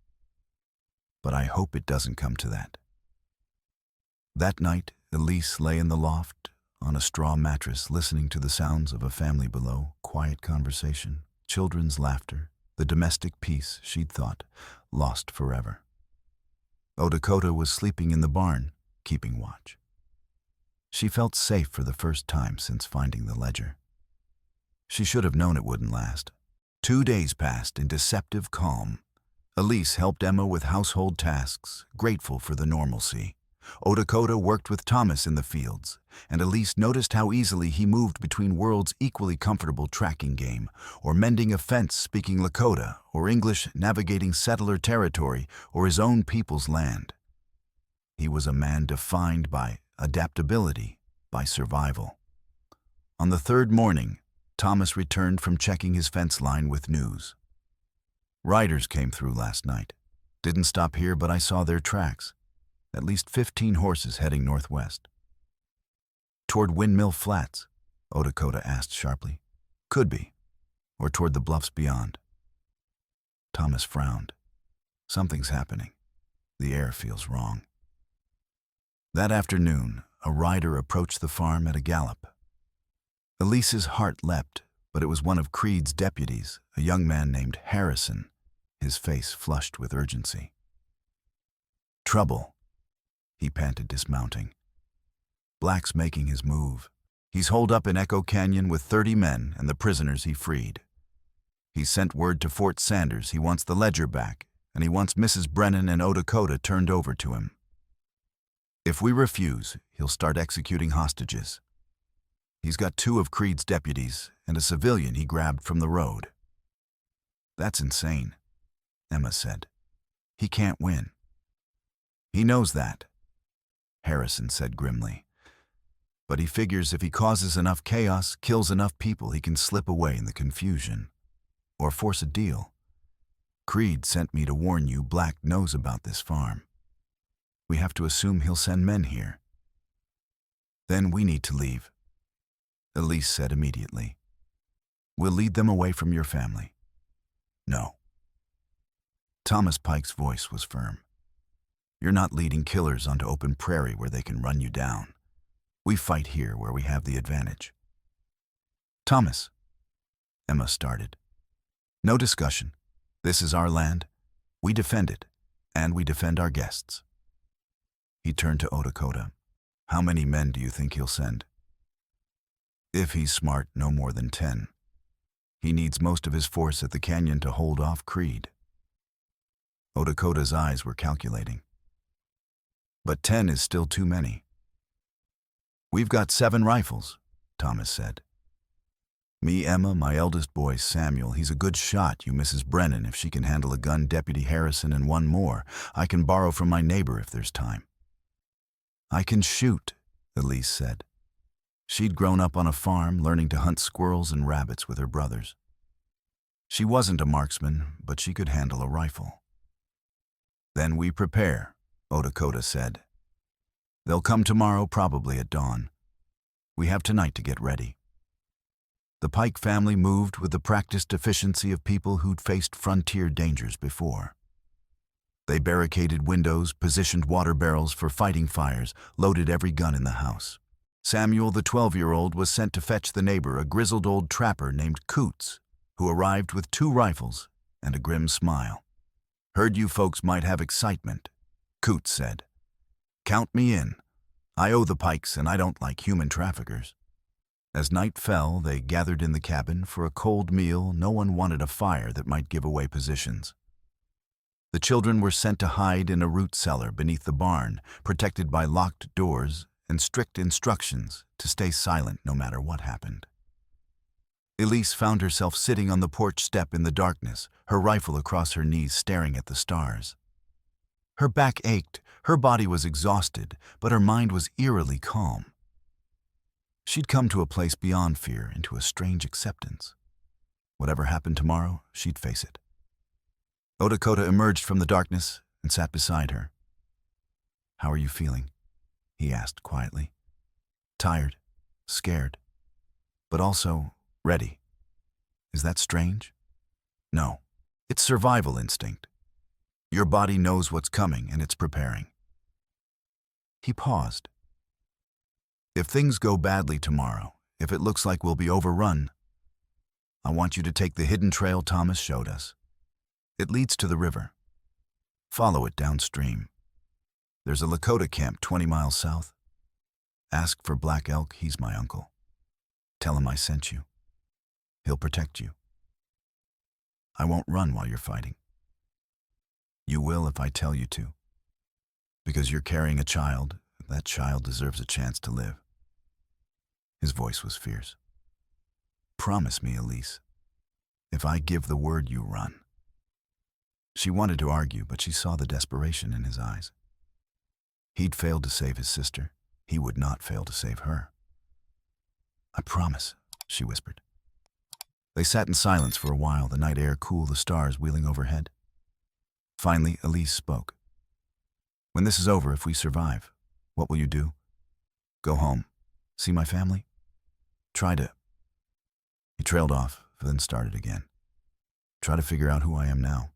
But I hope it doesn't come to that." That night, Elise lay in the loft on a straw mattress, listening to the sounds of a family below, quiet conversation, children's laughter, the domestic peace she'd thought lost forever. Dakota was sleeping in the barn, keeping watch. She felt safe for the first time since finding the ledger. She should have known it wouldn't last. 2 days passed in deceptive calm. Elise helped Emma with household tasks, grateful for the normalcy. Dakota worked with Thomas in the fields, and Elise noticed how easily he moved between worlds equally comfortable tracking game, or mending a fence speaking Lakota, or English navigating settler territory, or his own people's land. He was a man defined by adaptability, by survival. On the 3rd morning, Thomas returned from checking his fence line with news. Riders came through last night. Didn't stop here, but I saw their tracks. At least 15 horses heading northwest. Toward Windmill Flats? Dakota asked sharply. Could be. Or toward the bluffs beyond. Thomas frowned. Something's happening. The air feels wrong. That afternoon, a rider approached the farm at a gallop. Elise's heart leapt, but it was one of Creed's deputies, a young man named Harrison, his face flushed with urgency. Trouble, he panted, dismounting. Black's making his move. He's holed up in Echo Canyon with 30 men and the prisoners he freed. He sent word to Fort Sanders he wants the ledger back, and he wants Mrs. Brennan and Dakota turned over to him. If we refuse, he'll start executing hostages. He's got 2 of Creed's deputies and a civilian he grabbed from the road. That's insane, Emma said. He can't win. He knows that, Harrison said grimly. But he figures if he causes enough chaos, kills enough people, he can slip away in the confusion. Or force a deal. Creed sent me to warn you Black knows about this farm. We have to assume he'll send men here. Then we need to leave, Elise said immediately. We'll lead them away from your family. No. Thomas Pike's voice was firm. You're not leading killers onto open prairie where they can run you down. We fight here where we have the advantage. Thomas, Emma started. No discussion. This is our land. We defend it, and we defend our guests. He turned to Dakota. How many men do you think he'll send? If he's smart, no more than 10. He needs most of his force at the canyon to hold off Creed. Dakota's eyes were calculating. But 10 is still too many. We've got 7 rifles, Thomas said. Me, Emma, my eldest boy, Samuel, he's a good shot, you Mrs. Brennan, if she can handle a gun, Deputy Harrison, and 1 more. I can borrow from my neighbor if there's time. I can shoot, Elise said. She'd grown up on a farm, learning to hunt squirrels and rabbits with her brothers. She wasn't a marksman, but she could handle a rifle. Then we prepare, Dakota said. They'll come tomorrow, probably at dawn. We have tonight to get ready. The Pike family moved with the practiced efficiency of people who'd faced frontier dangers before. They barricaded windows, positioned water barrels for fighting fires, loaded every gun in the house. Samuel, the 12-year-old, was sent to fetch the neighbor, a grizzled old trapper named Coots, who arrived with 2 rifles and a grim smile. Heard you folks might have excitement, Coots said. Count me in. I owe the Pikes and I don't like human traffickers. As night fell, they gathered in the cabin for a cold meal. No one wanted a fire that might give away positions. The children were sent to hide in a root cellar beneath the barn, protected by locked doors and strict instructions to stay silent no matter what happened. Elise found herself sitting on the porch step in the darkness, her rifle across her knees, staring at the stars. Her back ached, her body was exhausted, but her mind was eerily calm. She'd come to a place beyond fear, into a strange acceptance. Whatever happened tomorrow, she'd face it. Dakota emerged from the darkness and sat beside her. How are you feeling? He asked quietly. Tired, scared, but also ready. Is that strange? No, it's survival instinct. Your body knows what's coming and it's preparing. He paused. If things go badly tomorrow, if it looks like we'll be overrun, I want you to take the hidden trail Thomas showed us. It leads to the river. Follow it downstream. There's a Lakota camp 20 miles south. Ask for Black Elk, he's my uncle. Tell him I sent you. He'll protect you. I won't run while you're fighting. You will if I tell you to. Because you're carrying a child, that child deserves a chance to live. His voice was fierce. Promise me, Elise. If I give the word, you run. She wanted to argue, but she saw the desperation in his eyes. He'd failed to save his sister. He would not fail to save her. I promise, she whispered. They sat in silence for a while, the night air cool, the stars wheeling overhead. Finally, Elise spoke. When this is over, if we survive, what will you do? Go home. See my family? Try to... He trailed off, then started again. Try to figure out who I am now.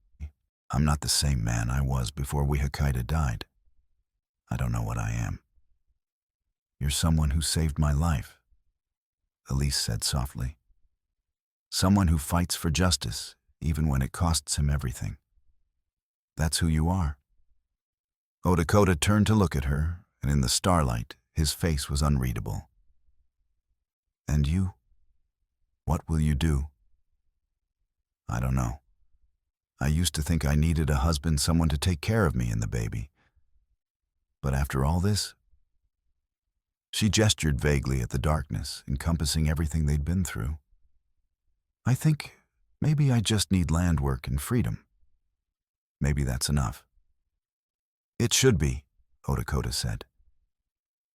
I'm not the same man I was before Wihakaida died. I don't know what I am. You're someone who saved my life, Elise said softly. Someone who fights for justice, even when it costs him everything. That's who you are. Odakota turned to look at her, and in the starlight, his face was unreadable. And you? What will you do? I don't know. I used to think I needed a husband, someone to take care of me and the baby. But after all this... She gestured vaguely at the darkness, encompassing everything they'd been through. I think maybe I just need land work and freedom. Maybe that's enough. It should be, Odakota said.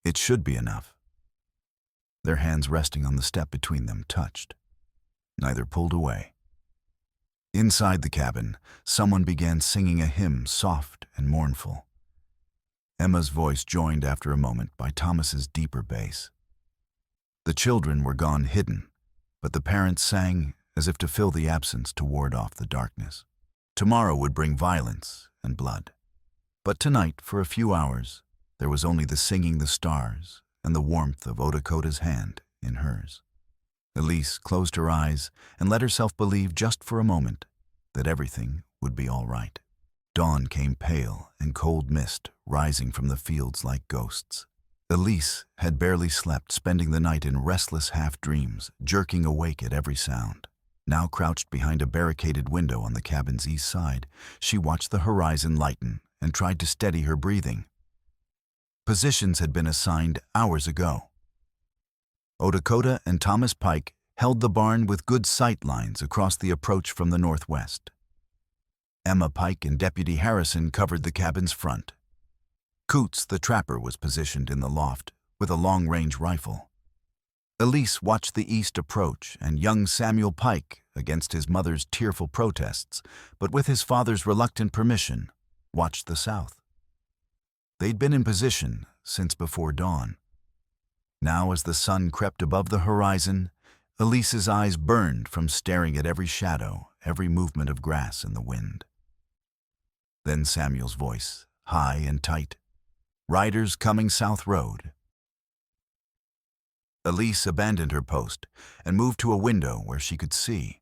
It should be enough. Their hands resting on the step between them touched. Neither pulled away. Inside the cabin, someone began singing a hymn, soft and mournful. Emma's voice joined after a moment by Thomas's deeper bass. The children were gone hidden, but the parents sang as if to fill the absence, to ward off the darkness. Tomorrow would bring violence and blood. But tonight, for a few hours, there was only the singing, the stars, and the warmth of Odakota's hand in hers. Elise closed her eyes and let herself believe just for a moment that everything would be all right. Dawn came, pale and cold mist rising from the fields like ghosts. Elise had barely slept, spending the night in restless half-dreams, jerking awake at every sound. Now crouched behind a barricaded window on the cabin's east side, she watched the horizon lighten and tried to steady her breathing. Positions had been assigned hours ago. Odakota and Thomas Pike held the barn with good sight lines across the approach from the northwest. Emma Pike and Deputy Harrison covered the cabin's front. Coots, the trapper, was positioned in the loft with a long-range rifle. Elise watched the east approach, and young Samuel Pike, against his mother's tearful protests, but with his father's reluctant permission, watched the south. They'd been in position since before dawn. Now, as the sun crept above the horizon, Elise's eyes burned from staring at every shadow, every movement of grass in the wind. Then Samuel's voice, high and tight. Riders coming South Road. Elise abandoned her post and moved to a window where she could see.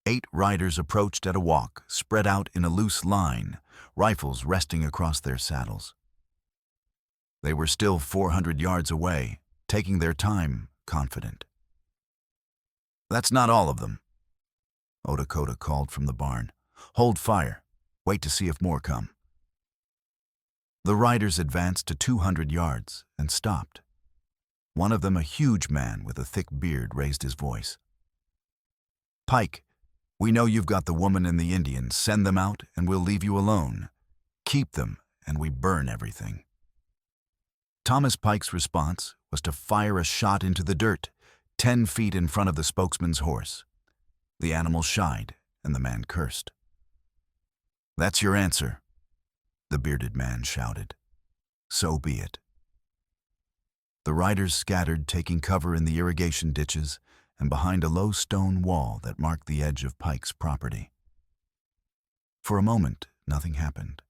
8 riders approached at a walk, spread out in a loose line, rifles resting across their saddles. They were still 400 yards away, taking their time, confident. That's not all of them, Odakota called from the barn. Hold fire. Wait to see if more come. The riders advanced to 200 yards and stopped. One of them, a huge man with a thick beard, raised his voice. Pike, we know you've got the woman and the Indians. Send them out and we'll leave you alone. Keep them and we burn everything. Thomas Pike's response was to fire a shot into the dirt, 10 feet in front of the spokesman's horse. The animal shied and the man cursed. That's your answer, the bearded man shouted. So be it. The riders scattered, taking cover in the irrigation ditches and behind a low stone wall that marked the edge of Pike's property. For a moment, nothing happened.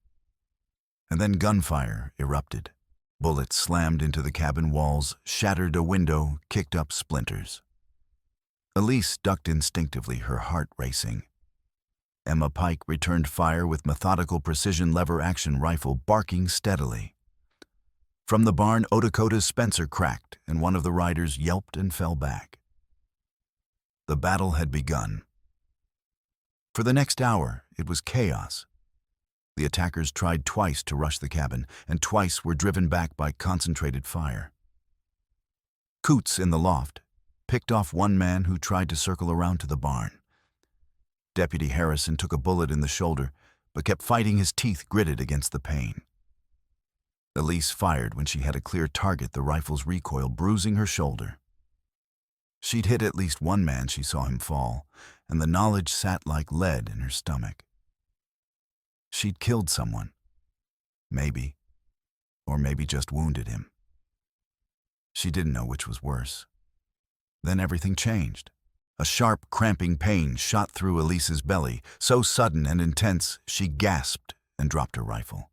And then gunfire erupted. Bullets slammed into the cabin walls, shattered a window, kicked up splinters. Elise ducked instinctively, her heart racing. Emma Pike returned fire with methodical precision lever-action rifle, barking steadily. From the barn, Odakota's Spencer cracked, and one of the riders yelped and fell back. The battle had begun. For the next hour, it was chaos. The attackers tried twice to rush the cabin, and twice were driven back by concentrated fire. Coots in the loft picked off one man who tried to circle around to the barn. Deputy Harrison took a bullet in the shoulder, but kept fighting, his teeth gritted against the pain. Elise fired when she had a clear target, the rifle's recoil bruising her shoulder. She'd hit at least one man, she saw him fall, and the knowledge sat like lead in her stomach. She'd killed someone. Maybe. Or maybe just wounded him. She didn't know which was worse. Then everything changed. A sharp, cramping pain shot through Elise's belly, so sudden and intense she gasped and dropped her rifle.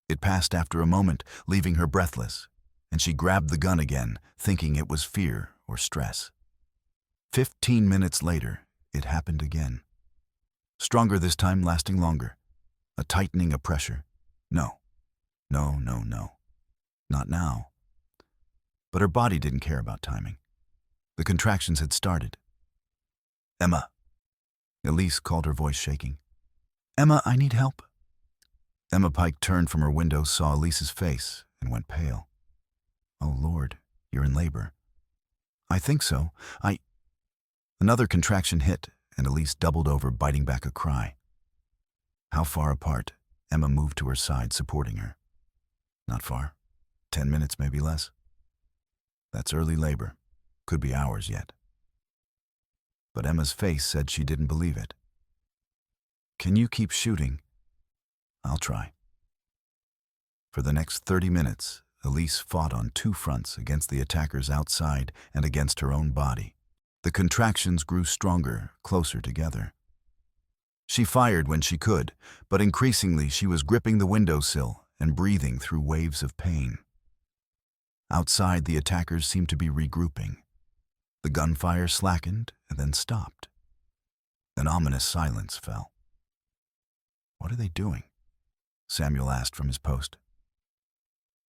It passed after a moment, leaving her breathless, and she grabbed the gun again, thinking it was fear or stress. 15 minutes later, it happened again. Stronger this time, lasting longer. A tightening of pressure. No. No. Not now. But her body didn't care about timing. The contractions had started. Emma. Elise called, her voice shaking. Emma, I need help. Emma Pike turned from her window, saw Elise's face, and went pale. Oh, Lord, you're in labor. I think so. Another contraction hit, and Elise doubled over, biting back a cry. How far apart? Emma moved to her side, supporting her. Not far. 10 minutes, maybe less. That's early labor. Could be hours yet. But Emma's face said she didn't believe it. Can you keep shooting? I'll try. For the next 30 minutes, Elise fought on two fronts, against the attackers outside and against her own body. The contractions grew stronger, closer together. She fired when she could, but increasingly she was gripping the windowsill and breathing through waves of pain. Outside, the attackers seemed to be regrouping. The gunfire slackened and then stopped. An ominous silence fell. What are they doing? Samuel asked from his post.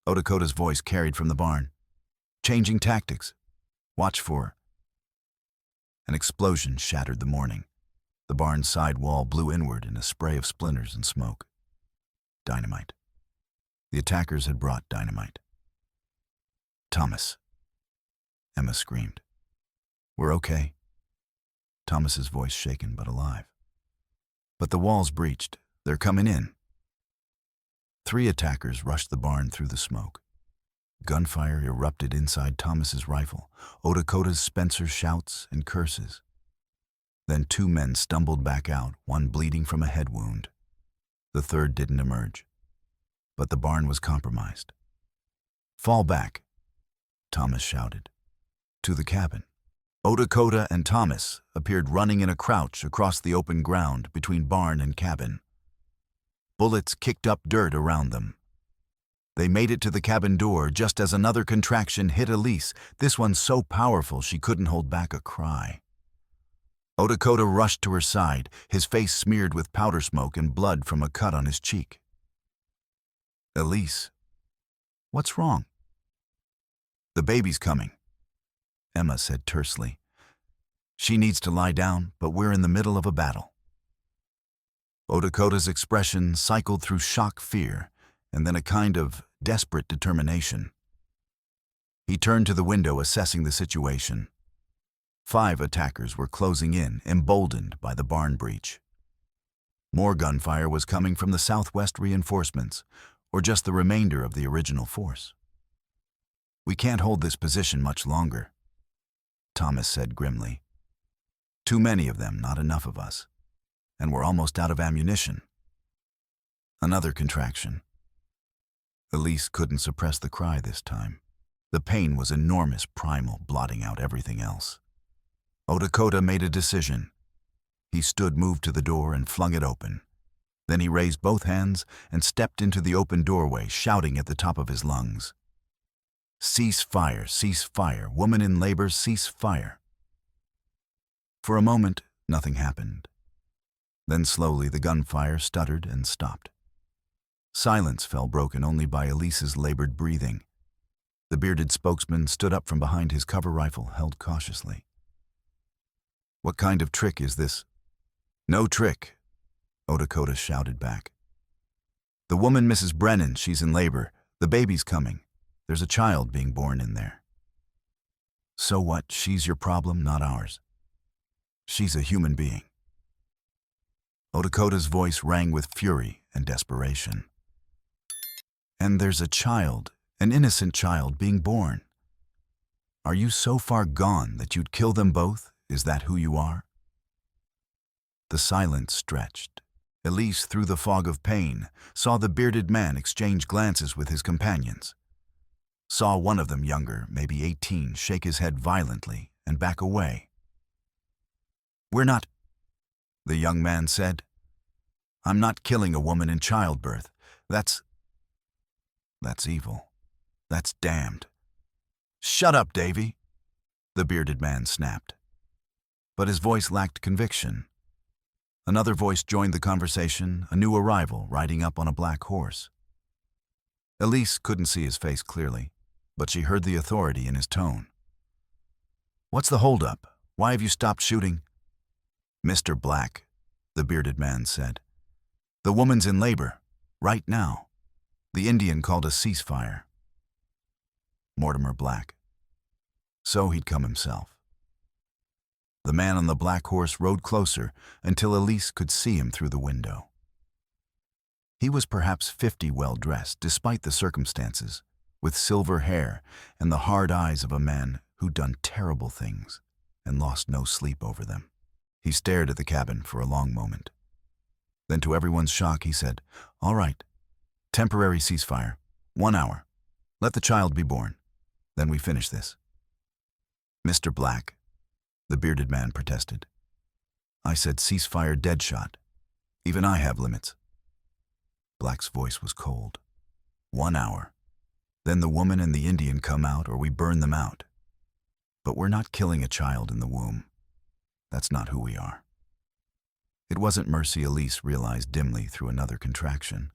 Odakota's voice carried from the barn. Changing tactics. Watch for. An explosion shattered the morning. The barn's side wall blew inward in a spray of splinters and smoke. Dynamite. The attackers had brought dynamite. Thomas. Emma screamed. We're okay. Thomas's voice shaken but alive. But the wall's breached. They're coming in. 3 attackers rushed the barn through the smoke. Gunfire erupted inside Thomas's rifle, Odakota's Spencer shouts and curses. Then 2 men stumbled back out, one bleeding from a head wound. The third didn't emerge. But the barn was compromised. Fall back, Thomas shouted. To the cabin. Odakota and Thomas appeared running in a crouch across the open ground between barn and cabin. Bullets kicked up dirt around them. They made it to the cabin door just as another contraction hit Elise, this one so powerful she couldn't hold back a cry. Odakota rushed to her side, his face smeared with powder smoke and blood from a cut on his cheek. Elise, what's wrong? The baby's coming, Emma said tersely. She needs to lie down, but we're in the middle of a battle. Odakota's expression cycled through shock, fear, and then a kind of desperate determination. He turned to the window, assessing the situation. 5 attackers were closing in, emboldened by the barn breach. More gunfire was coming from the southwest reinforcements, or just the remainder of the original force. We can't hold this position much longer, Thomas said grimly. Too many of them, not enough of us. And we're almost out of ammunition. Another contraction. Elise couldn't suppress the cry this time. The pain was enormous, primal, blotting out everything else. Odakota made a decision. He stood, moved to the door, and flung it open. Then he raised both hands and stepped into the open doorway, shouting at the top of his lungs. Cease fire, cease fire, woman in labor, cease fire. For a moment, nothing happened. Then slowly the gunfire stuttered and stopped. Silence fell, broken only by Elise's labored breathing. The bearded spokesman stood up from behind his cover rifle, held cautiously. "What kind of trick is this?" "No trick," Odakota shouted back. "The woman, Mrs. Brennan, she's in labor. The baby's coming. There's a child being born in there." "So what? She's your problem, not ours. She's a human being." Odakota's voice rang with fury and desperation. "And there's a child, an innocent child, being born. Are you so far gone that you'd kill them both? Is that who you are?" The silence stretched. Elise, through the fog of pain, saw the bearded man exchange glances with his companions. Saw one of them, younger, maybe 18, shake his head violently and back away. "We're not," the young man said. "I'm not killing a woman in childbirth. That's evil. That's damned." "Shut up, Davy," the bearded man snapped. But his voice lacked conviction. Another voice joined the conversation, a new arrival riding up on a black horse. Elise couldn't see his face clearly, but she heard the authority in his tone. "What's the holdup? Why have you stopped shooting?" "Mr. Black," the bearded man said, "the woman's in labor, right now. The Indian called a ceasefire." Mortimer Black. So he'd come himself. The man on the black horse rode closer until Elise could see him through the window. He was perhaps 50, well-dressed, despite the circumstances, with silver hair and the hard eyes of a man who'd done terrible things and lost no sleep over them. He stared at the cabin for a long moment. Then, to everyone's shock, he said, "All right, temporary ceasefire, 1 hour. Let the child be born. Then we finish this." "Mr. Black," the bearded man protested. "I said ceasefire, dead shot. Even I have limits." Black's voice was cold. 1 hour. Then the woman and the Indian come out or we burn them out. But we're not killing a child in the womb. That's not who we are. It wasn't mercy, Elise realized dimly through another contraction.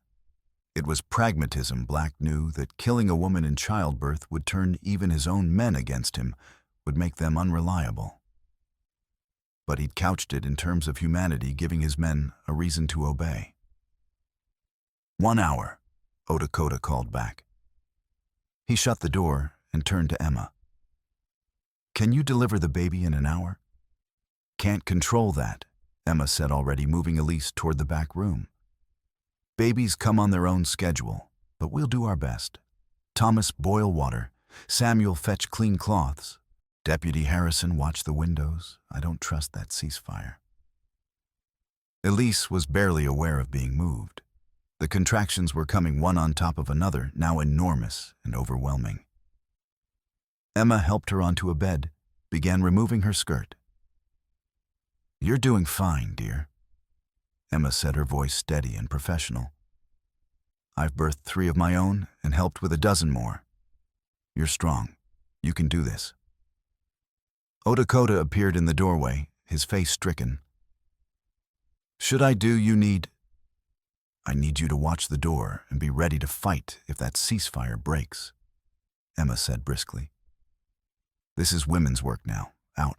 It was pragmatism. Black knew that killing a woman in childbirth would turn even his own men against him, would make them unreliable. But he'd couched it in terms of humanity, giving his men a reason to obey. 1 hour, Odakota called back. He shut the door and turned to Emma. "Can you deliver the baby in an hour?" "Can't control that," Emma said, already moving Elise toward the back room. "Babies come on their own schedule, but we'll do our best. Thomas, boil water. Samuel, fetch clean cloths. Deputy Harrison, watch the windows. I don't trust that ceasefire." Elise was barely aware of being moved. The contractions were coming one on top of another, now enormous and overwhelming. Emma helped her onto a bed, began removing her skirt. "You're doing fine, dear," Emma said, her voice steady and professional. "I've birthed 3 of my own and helped with a dozen more. You're strong. You can do this." Odakota appeared in the doorway, his face stricken. "Should I do you need—" "I need you to watch the door and be ready to fight if that ceasefire breaks," Emma said briskly. "This is women's work now. Out."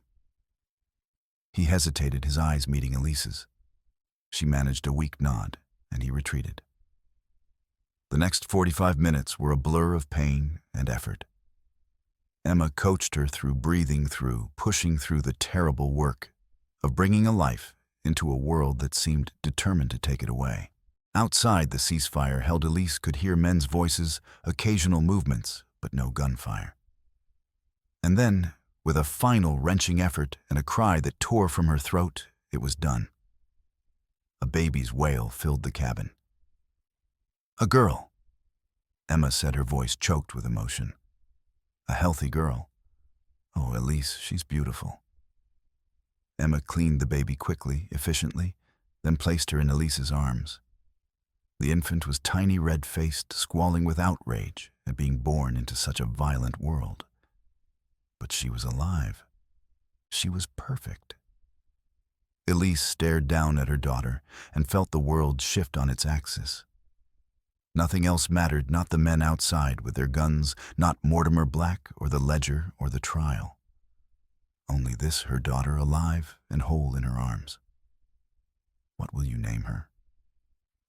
He hesitated, his eyes meeting Elise's. She managed a weak nod, and he retreated. The next 45 minutes were a blur of pain and effort. Emma coached her through breathing through, pushing through the terrible work of bringing a life into a world that seemed determined to take it away. Outside the ceasefire held, Elise could hear men's voices, occasional movements, but no gunfire. And then, with a final wrenching effort and a cry that tore from her throat, it was done. A baby's wail filled the cabin. "A girl," Emma said, her voice choked with emotion. "A healthy girl. Oh, Elise, she's beautiful." Emma cleaned the baby quickly, efficiently, then placed her in Elise's arms. The infant was tiny, red-faced, squalling with outrage at being born into such a violent world. But she was alive. She was perfect. Elise stared down at her daughter and felt the world shift on its axis. Nothing else mattered, not the men outside with their guns, not Mortimer Black or the ledger or the trial. Only this, her daughter, alive and whole in her arms. "What will you name her?"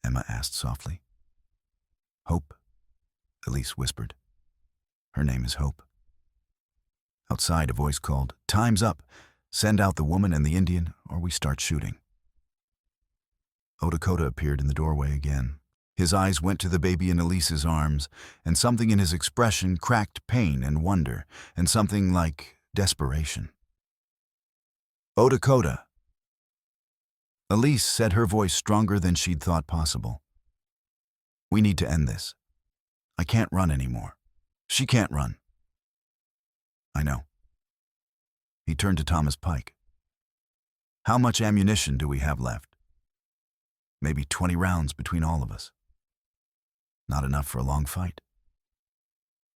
Emma asked softly. "Hope," Elise whispered. "Her name is Hope." Outside, a voice called, "Time's up. Send out the woman and the Indian, or we start shooting." Lakota appeared in the doorway again. His eyes went to the baby in Elise's arms, and something in his expression cracked pain and wonder, and something like desperation. "Lakota." Elise said, her voice stronger than she'd thought possible. "We need to end this. I can't run anymore. She can't run." "I know." He turned to Thomas Pike. "How much ammunition do we have left?" "Maybe 20 rounds between all of us." "Not enough for a long fight."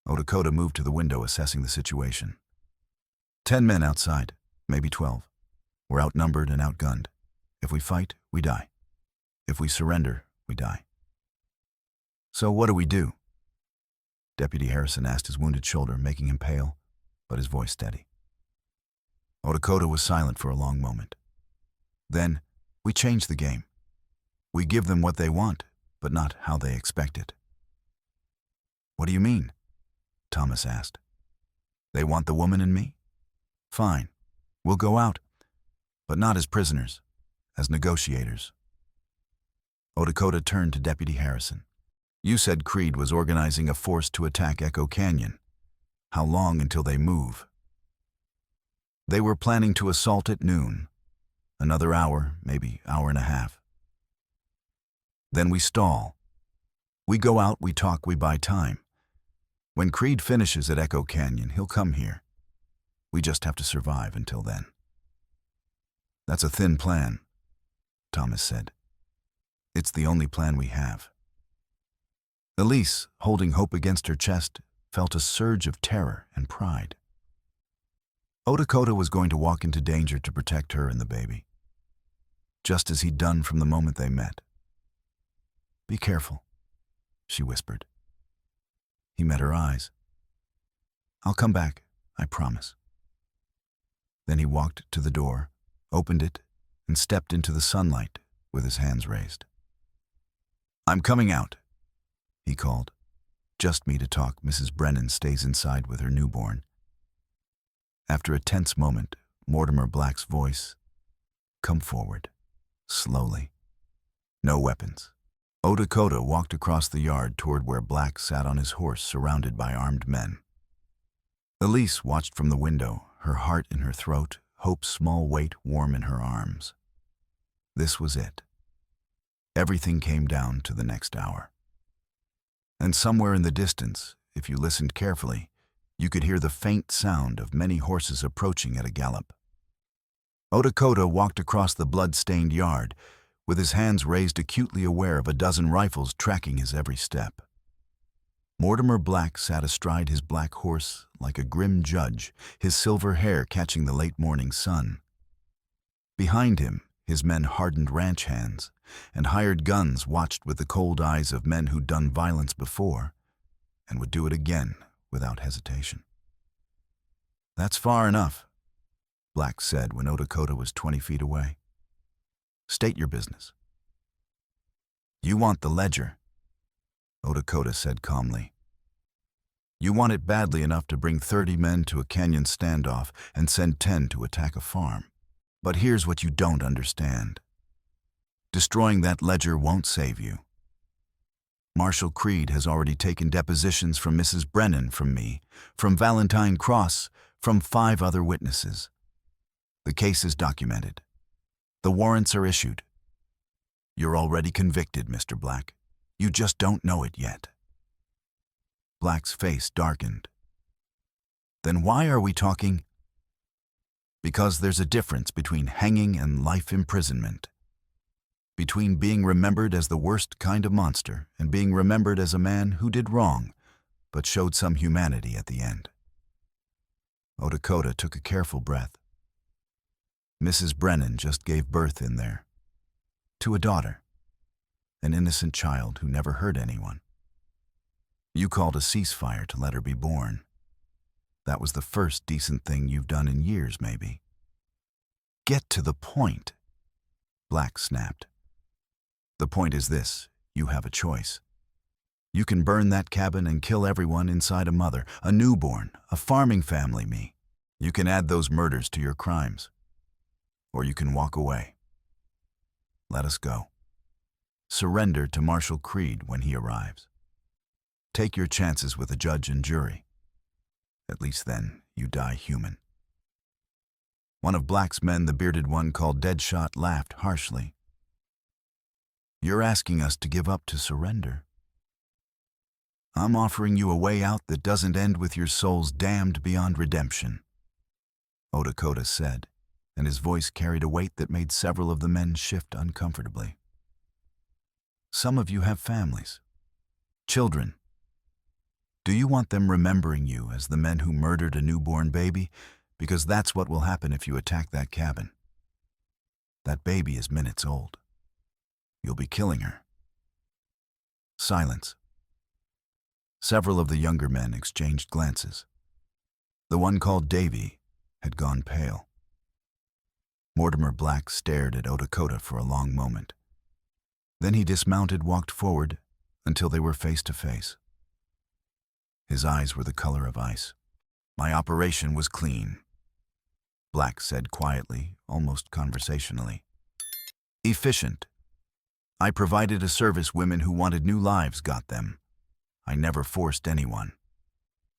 Lakota moved to the window, assessing the situation. 10 men outside, maybe 12. We're outnumbered and outgunned. If we fight, we die. If we surrender, we die. "So what do we do?" Deputy Harrison asked his wounded shoulder, making him pale, but his voice steady. Lakota was silent for a long moment. "Then, we change the game. We give them what they want, but not how they expect it." "What do you mean?" Thomas asked. "They want the woman and me? Fine. We'll go out, but not as prisoners, as negotiators." Lakota turned to Deputy Harrison. "You said Creed was organizing a force to attack Echo Canyon. How long until they move?" "They were planning to assault at noon. Another hour, maybe hour and a half. Then we stall. We go out, we talk, we buy time. When Creed finishes at Echo Canyon, he'll come here. We just have to survive until then." "That's a thin plan," Thomas said. "It's the only plan we have." Elise, holding Hope against her chest, felt a surge of terror and pride. Lakota was going to walk into danger to protect her and the baby, just as he'd done from the moment they met. "Be careful," she whispered. He met her eyes. "I'll come back, I promise." Then he walked to the door, opened it, and stepped into the sunlight with his hands raised. "I'm coming out," he called. "Just me to talk. Mrs. Brennan stays inside with her newborn." After a tense moment, Mortimer Black's voice, "Come forward, slowly. No weapons." Lakota walked across the yard toward where Black sat on his horse surrounded by armed men. Elise watched from the window, her heart in her throat, Hope's small weight warm in her arms. This was it. Everything came down to the next hour. And somewhere in the distance, if you listened carefully, you could hear the faint sound of many horses approaching at a gallop. Lakota walked across the blood-stained yard, with his hands raised, acutely aware of a dozen rifles tracking his every step. Mortimer Black sat astride his black horse like a grim judge, his silver hair catching the late morning sun. Behind him, his men hardened ranch hands, and hired guns watched with the cold eyes of men who'd done violence before, and would do it again without hesitation. "That's far enough," Black said when Lakota was 20 feet away. "State your business." "You want the ledger," Lakota said calmly. "You want it badly enough to bring 30 men to a canyon standoff and send 10 to attack a farm. But here's what you don't understand. Destroying that ledger won't save you. Marshal Creed has already taken depositions from Mrs. Brennan, from me, from Valentine Cross, from 5 other witnesses. The case is documented. The warrants are issued. You're already convicted, Mr. Black. You just don't know it yet." Black's face darkened. "Then why are we talking?" "Because there's a difference between hanging and life imprisonment. Between being remembered as the worst kind of monster and being remembered as a man who did wrong, but showed some humanity at the end." Lakota took a careful breath. Mrs. Brennan just gave birth in there. To a daughter. An innocent child who never hurt anyone. You called a ceasefire to let her be born. That was the first decent thing you've done in years, maybe. Get to the point, Black snapped. The point is this, you have a choice. You can burn that cabin and kill everyone inside a mother, a newborn, a farming family, me. You can add those murders to your crimes. Or you can walk away. Let us go. Surrender to Marshal Creed when he arrives. Take your chances with a judge and jury. At least then, you die human. One of Black's men, the bearded one called Deadshot, laughed harshly. You're asking us to give up to surrender. I'm offering you a way out that doesn't end with your souls damned beyond redemption, Lakota said, and his voice carried a weight that made several of the men shift uncomfortably. Some of you have families, children. Do you want them remembering you as the men who murdered a newborn baby? Because that's what will happen if you attack that cabin. That baby is minutes old. You'll be killing her. Silence. Several of the younger men exchanged glances. The one called Davy had gone pale. Mortimer Black stared at Lakota for a long moment. Then he dismounted, walked forward until they were face to face. His eyes were the color of ice. My operation was clean, Black said quietly, almost conversationally. Efficient. I provided a service women who wanted new lives got them. I never forced anyone.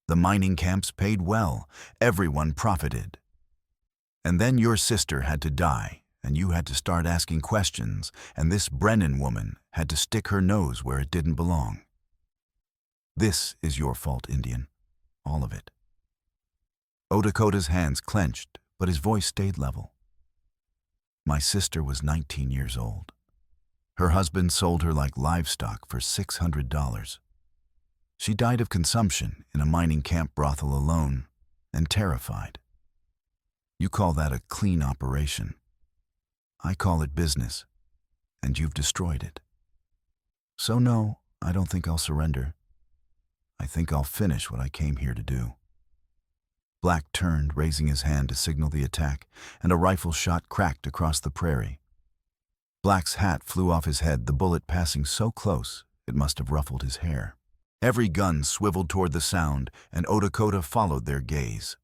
The mining camps paid well. Everyone profited. And then your sister had to die, and you had to start asking questions, and this Brennan woman had to stick her nose where it didn't belong. This is your fault, Indian. All of it. Lakota's hands clenched, but his voice stayed level. My sister was 19 years old. Her husband sold her like livestock for $600. She died of consumption in a mining camp brothel alone, and terrified. You call that a clean operation. I call it business, and you've destroyed it. So no, I don't think I'll surrender. I think I'll finish what I came here to do. Black turned, raising his hand to signal the attack, and a rifle shot cracked across the prairie. Black's hat flew off his head, the bullet passing so close it must have ruffled his hair. Every gun swiveled toward the sound, and Lakota followed their gaze.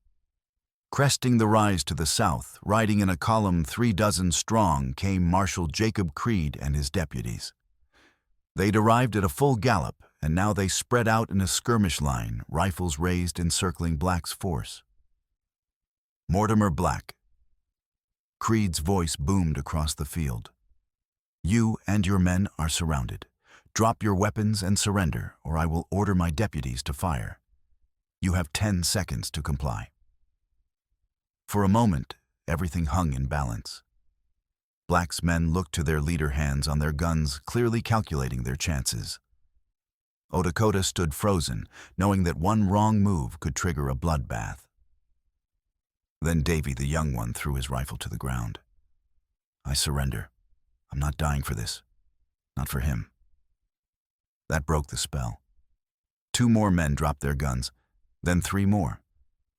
Cresting the rise to the south, riding in a column 36 strong, came Marshal Jacob Creed and his deputies. They'd arrived at a full gallop, and now they spread out in a skirmish line, rifles raised encircling Black's force. Mortimer Black. Creed's voice boomed across the field. You and your men are surrounded. Drop your weapons and surrender, or I will order my deputies to fire. You have 10 seconds to comply. For a moment, everything hung in balance. Black's men looked to their leader, hands on their guns, clearly calculating their chances. Lakota stood frozen, knowing that one wrong move could trigger a bloodbath. Then Davy, the young one, threw his rifle to the ground. I surrender. I'm not dying for this. Not for him. That broke the spell. 2 more men dropped their guns, then 3 more.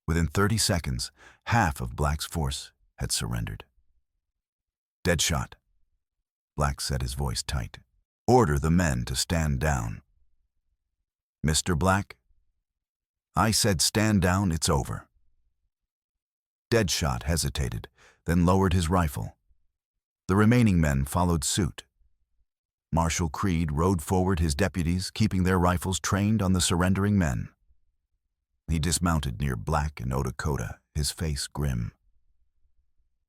Within 30 seconds, half of Black's force had surrendered. Deadshot. Black set his voice tight. Order the men to stand down. Mr. Black? I said stand down, it's over. Deadshot hesitated, then lowered his rifle. The remaining men followed suit. Marshal Creed rode forward his deputies, keeping their rifles trained on the surrendering men. He dismounted near Black and Lakota, his face grim.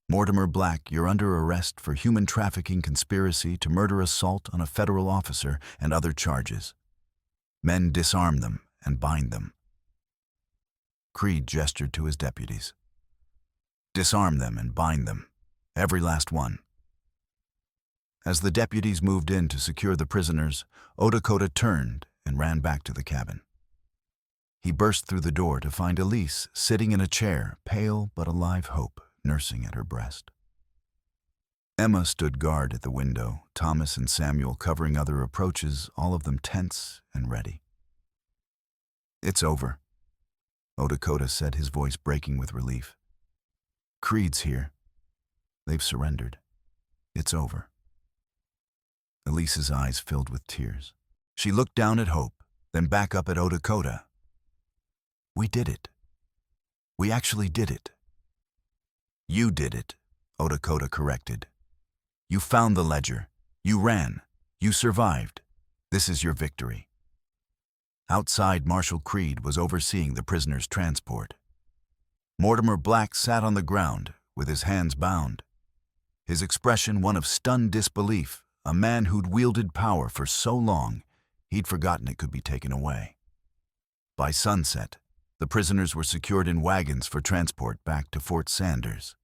Mortimer Black, you're under arrest for human trafficking conspiracy to murder assault on a federal officer and other charges. Men, disarm them and bind them. Creed gestured to his deputies. Disarm them and bind them, every last one. As the deputies moved in to secure the prisoners, Lakota turned and ran back to the cabin. He burst through the door to find Elise sitting in a chair, pale but alive hope nursing at her breast. Emma stood guard at the window, Thomas and Samuel covering other approaches, all of them tense and ready. "It's over," Dakota said, his voice breaking with relief. "Creed's here. They've surrendered. It's over." Elise's eyes filled with tears. She looked down at Hope, then back up at Dakota. "We did it. We actually did it." "You did it," Dakota corrected. "You found the ledger. You ran. You survived. This is your victory." Outside, Marshal Creed was overseeing the prisoners' transport. Mortimer Black sat on the ground, with his hands bound. His expression one of stunned disbelief, a man who'd wielded power for so long, he'd forgotten it could be taken away. By sunset, the prisoners were secured in wagons for transport back to Fort Sanders.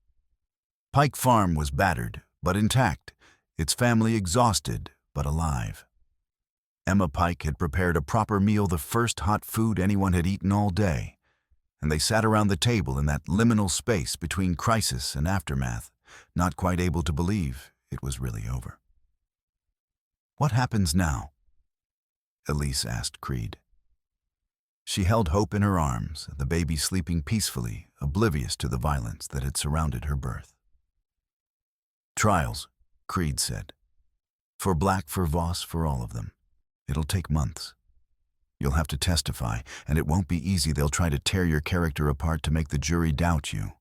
Pike Farm was battered, but intact, its family exhausted, but alive. Emma Pike had prepared a proper meal, the first hot food anyone had eaten all day, and they sat around the table in that liminal space between crisis and aftermath, not quite able to believe it was really over. "What happens now?" Elise asked Creed. She held Hope in her arms, the baby sleeping peacefully, oblivious to the violence that had surrounded her birth. "Trials," Creed said. "For Black, for Voss, for all of them. It'll take months. You'll have to testify, and it won't be easy. They'll try to tear your character apart to make the jury doubt you.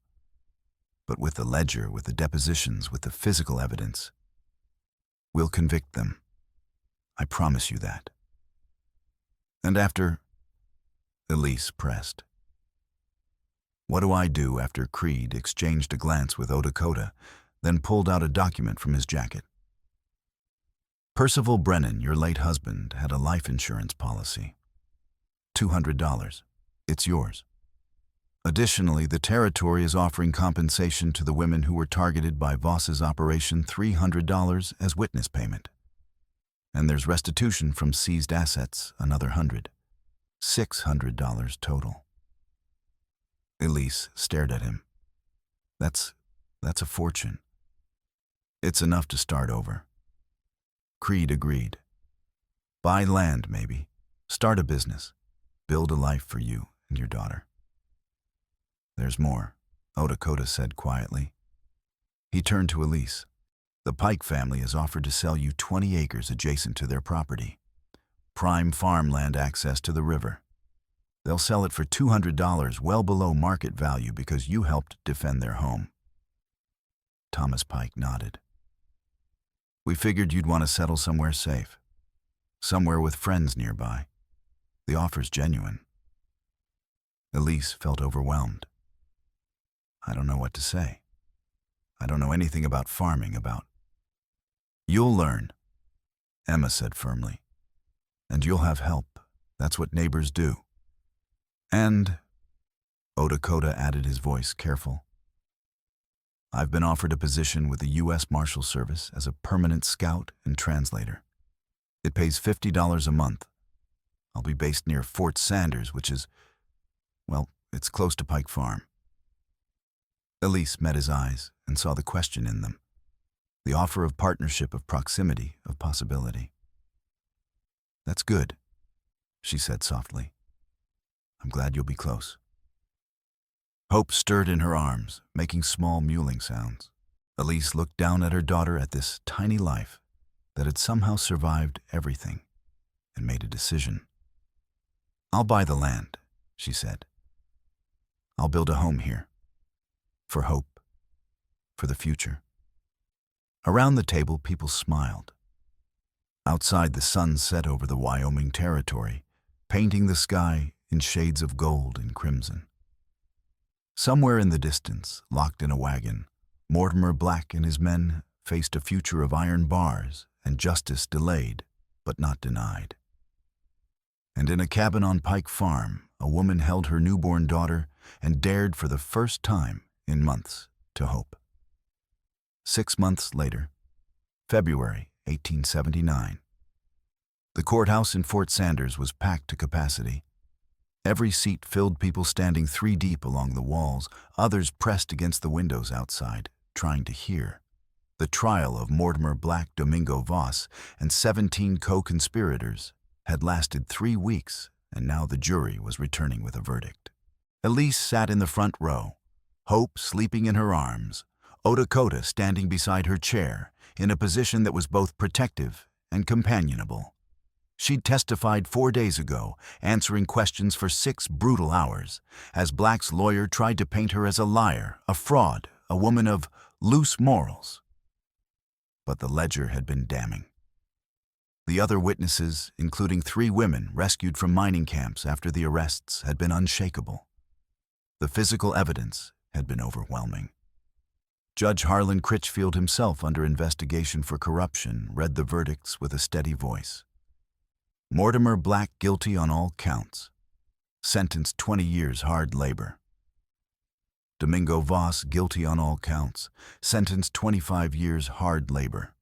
But with the ledger, with the depositions, with the physical evidence, we'll convict them. I promise you that." "And after?" Elise pressed. "What do I do after?" Creed exchanged a glance with Dakota, then pulled out a document from his jacket. "Percival Brennan, your late husband, had a life insurance policy. $200. It's yours. Additionally, the territory is offering compensation to the women who were targeted by Voss's operation, $300 as witness payment. And there's restitution from seized assets, another $100. $600 total." Elise stared at him. That's a fortune." "It's enough to start over." Creed agreed. "Buy land, maybe. Start a business. Build a life for you and your daughter." "There's more," Dakota said quietly. He turned to Elise. "The Pike family has offered to sell you 20 acres adjacent to their property. Prime farmland access to the river. They'll sell it for $200, well below market value, because you helped defend their home." Thomas Pike nodded. "We figured you'd want to settle somewhere safe. Somewhere with friends nearby. The offer's genuine." Elise felt overwhelmed. "I don't know what to say. I don't know anything about farming, about—" "You'll learn," Emma said firmly. "And you'll have help. That's what neighbors do. And," Dakota added, his voice careful, "I've been offered a position with the U.S. Marshal Service as a permanent scout and translator. It pays $50 a month. I'll be based near Fort Sanders, which is, well, it's close to Pike Farm." Elise met his eyes and saw the question in them, the offer of partnership, of proximity, of possibility. "That's good," she said softly. "I'm glad you'll be close." Hope stirred in her arms, making small mewling sounds. Elise looked down at her daughter, at this tiny life that had somehow survived everything, and made a decision. "I'll buy the land," she said. "I'll build a home here. For Hope. For the future." Around the table, people smiled. Outside, the sun set over the Wyoming territory, painting the sky in shades of gold and crimson. Somewhere in the distance, locked in a wagon, Mortimer Black and his men faced a future of iron bars and justice delayed, but not denied. And in a cabin on Pike Farm, a woman held her newborn daughter and dared for the first time in months to hope. 6 months later, February 1879. The courthouse in Fort Sanders was packed to capacity. Every seat filled, people standing 3 deep along the walls, others pressed against the windows outside, trying to hear. The trial of Mortimer Black, Domingo Voss, and 17 co-conspirators had lasted 3 weeks, and now the jury was returning with a verdict. Elise sat in the front row, Hope sleeping in her arms, Dakota standing beside her chair, in a position that was both protective and companionable. She'd testified 4 days ago, answering questions for 6 brutal hours, as Black's lawyer tried to paint her as a liar, a fraud, a woman of loose morals. But the ledger had been damning. The other witnesses, including 3 women rescued from mining camps after the arrests, had been unshakable. The physical evidence had been overwhelming. Judge Harlan Critchfield, himself under investigation for corruption, read the verdicts with a steady voice. Mortimer Black guilty on all counts. Sentenced 20 years hard labor. Domingo Voss guilty on all counts. Sentenced 25 years hard labor.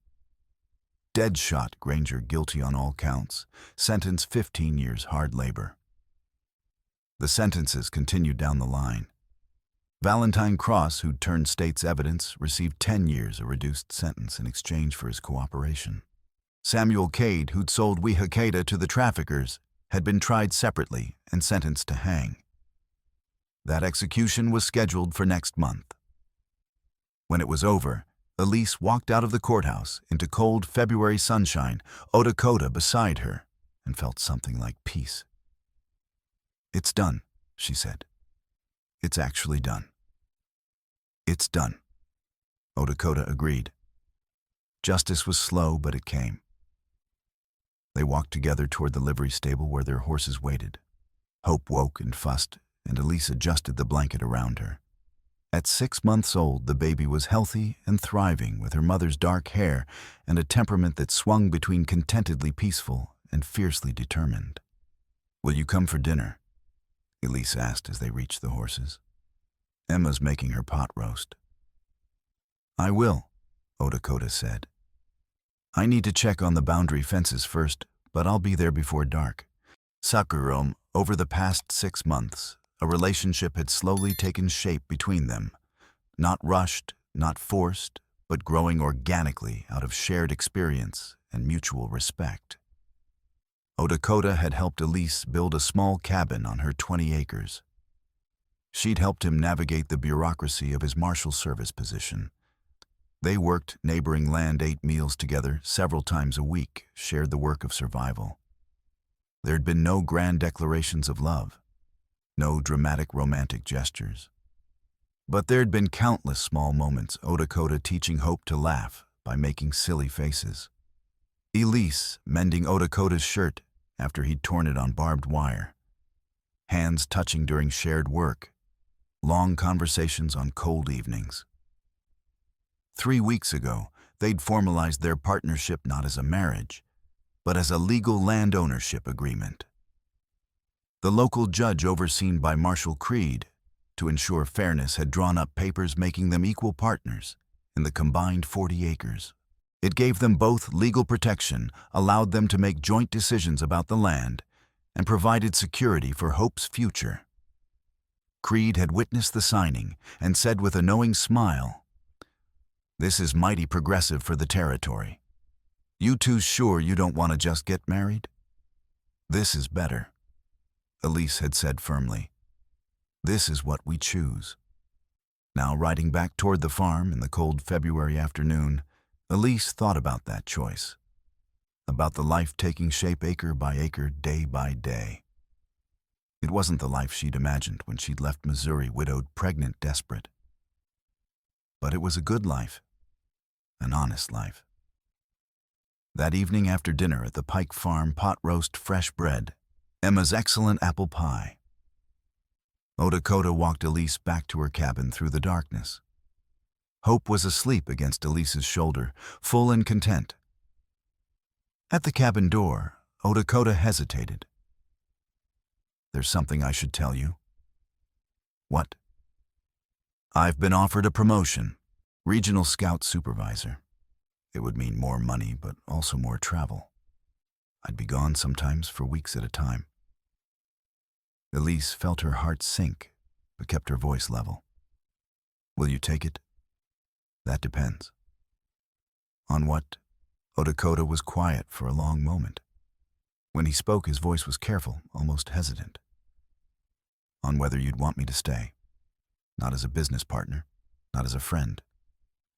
Deadshot Granger guilty on all counts. Sentenced 15 years hard labor. The sentences continued down the line. Valentine Cross, who'd turned state's evidence, received 10 years, a reduced sentence, in exchange for his cooperation. Samuel Cade, who'd sold Wihakeda to the traffickers, had been tried separately and sentenced to hang. That execution was scheduled for next month. When it was over, Elise walked out of the courthouse into cold February sunshine, Dakota beside her, and felt something like peace. "It's done," she said. "It's actually done." "It's done," Dakota agreed. Justice was slow, but it came. They walked together toward the livery stable where their horses waited. Hope woke and fussed, and Elise adjusted the blanket around her. At 6 months old, the baby was healthy and thriving, with her mother's dark hair and a temperament that swung between contentedly peaceful and fiercely determined. "Will you come for dinner?" Elise asked as they reached the horses. "Emma's making her pot roast." "I will," Dakota said. "I need to check on the boundary fences first, but I'll be there before dark." Sakurom, over the past 6 months, a relationship had slowly taken shape between them. Not rushed, not forced, but growing organically out of shared experience and mutual respect. Dakota had helped Elise build a small cabin on her 20 acres. She'd helped him navigate the bureaucracy of his marshal service position. They worked neighboring land, ate meals together several times a week, shared the work of survival. There'd been no grand declarations of love, no dramatic romantic gestures. But there'd been countless small moments, Dakota teaching Hope to laugh by making silly faces. Elise mending Dakota's shirt after he'd torn it on barbed wire. Hands touching during shared work. Long conversations on cold evenings. 3 weeks ago, they'd formalized their partnership not as a marriage, but as a legal land ownership agreement. The local judge, overseen by Marshal Creed, to ensure fairness, had drawn up papers making them equal partners in the combined 40 acres. It gave them both legal protection, allowed them to make joint decisions about the land, and provided security for Hope's future. Creed had witnessed the signing and said with a knowing smile, "This is mighty progressive for the territory. You two sure you don't want to just get married?" "This is better," Elise had said firmly. "This is what we choose." Now, riding back toward the farm in the cold February afternoon, Elise thought about that choice, about the life taking shape acre by acre, day by day. It wasn't the life she'd imagined when she'd left Missouri, widowed, pregnant, desperate. But it was a good life, an honest life. That evening after dinner at the Pike farm, pot roast, fresh bread, Emma's excellent apple pie. Dakota walked Elise back to her cabin through the darkness. Hope was asleep against Elise's shoulder, full and content. At the cabin door, Dakota hesitated. "There's something I should tell you." "What?" "I've been offered a promotion, regional scout supervisor. It would mean more money, but also more travel. I'd be gone sometimes for weeks at a time." Elise felt her heart sink, but kept her voice level. "Will you take it?" "That depends." On what? Odakota was quiet for a long moment. When he spoke, his voice was careful, almost hesitant. On whether you'd want me to stay. Not as a business partner, not as a friend,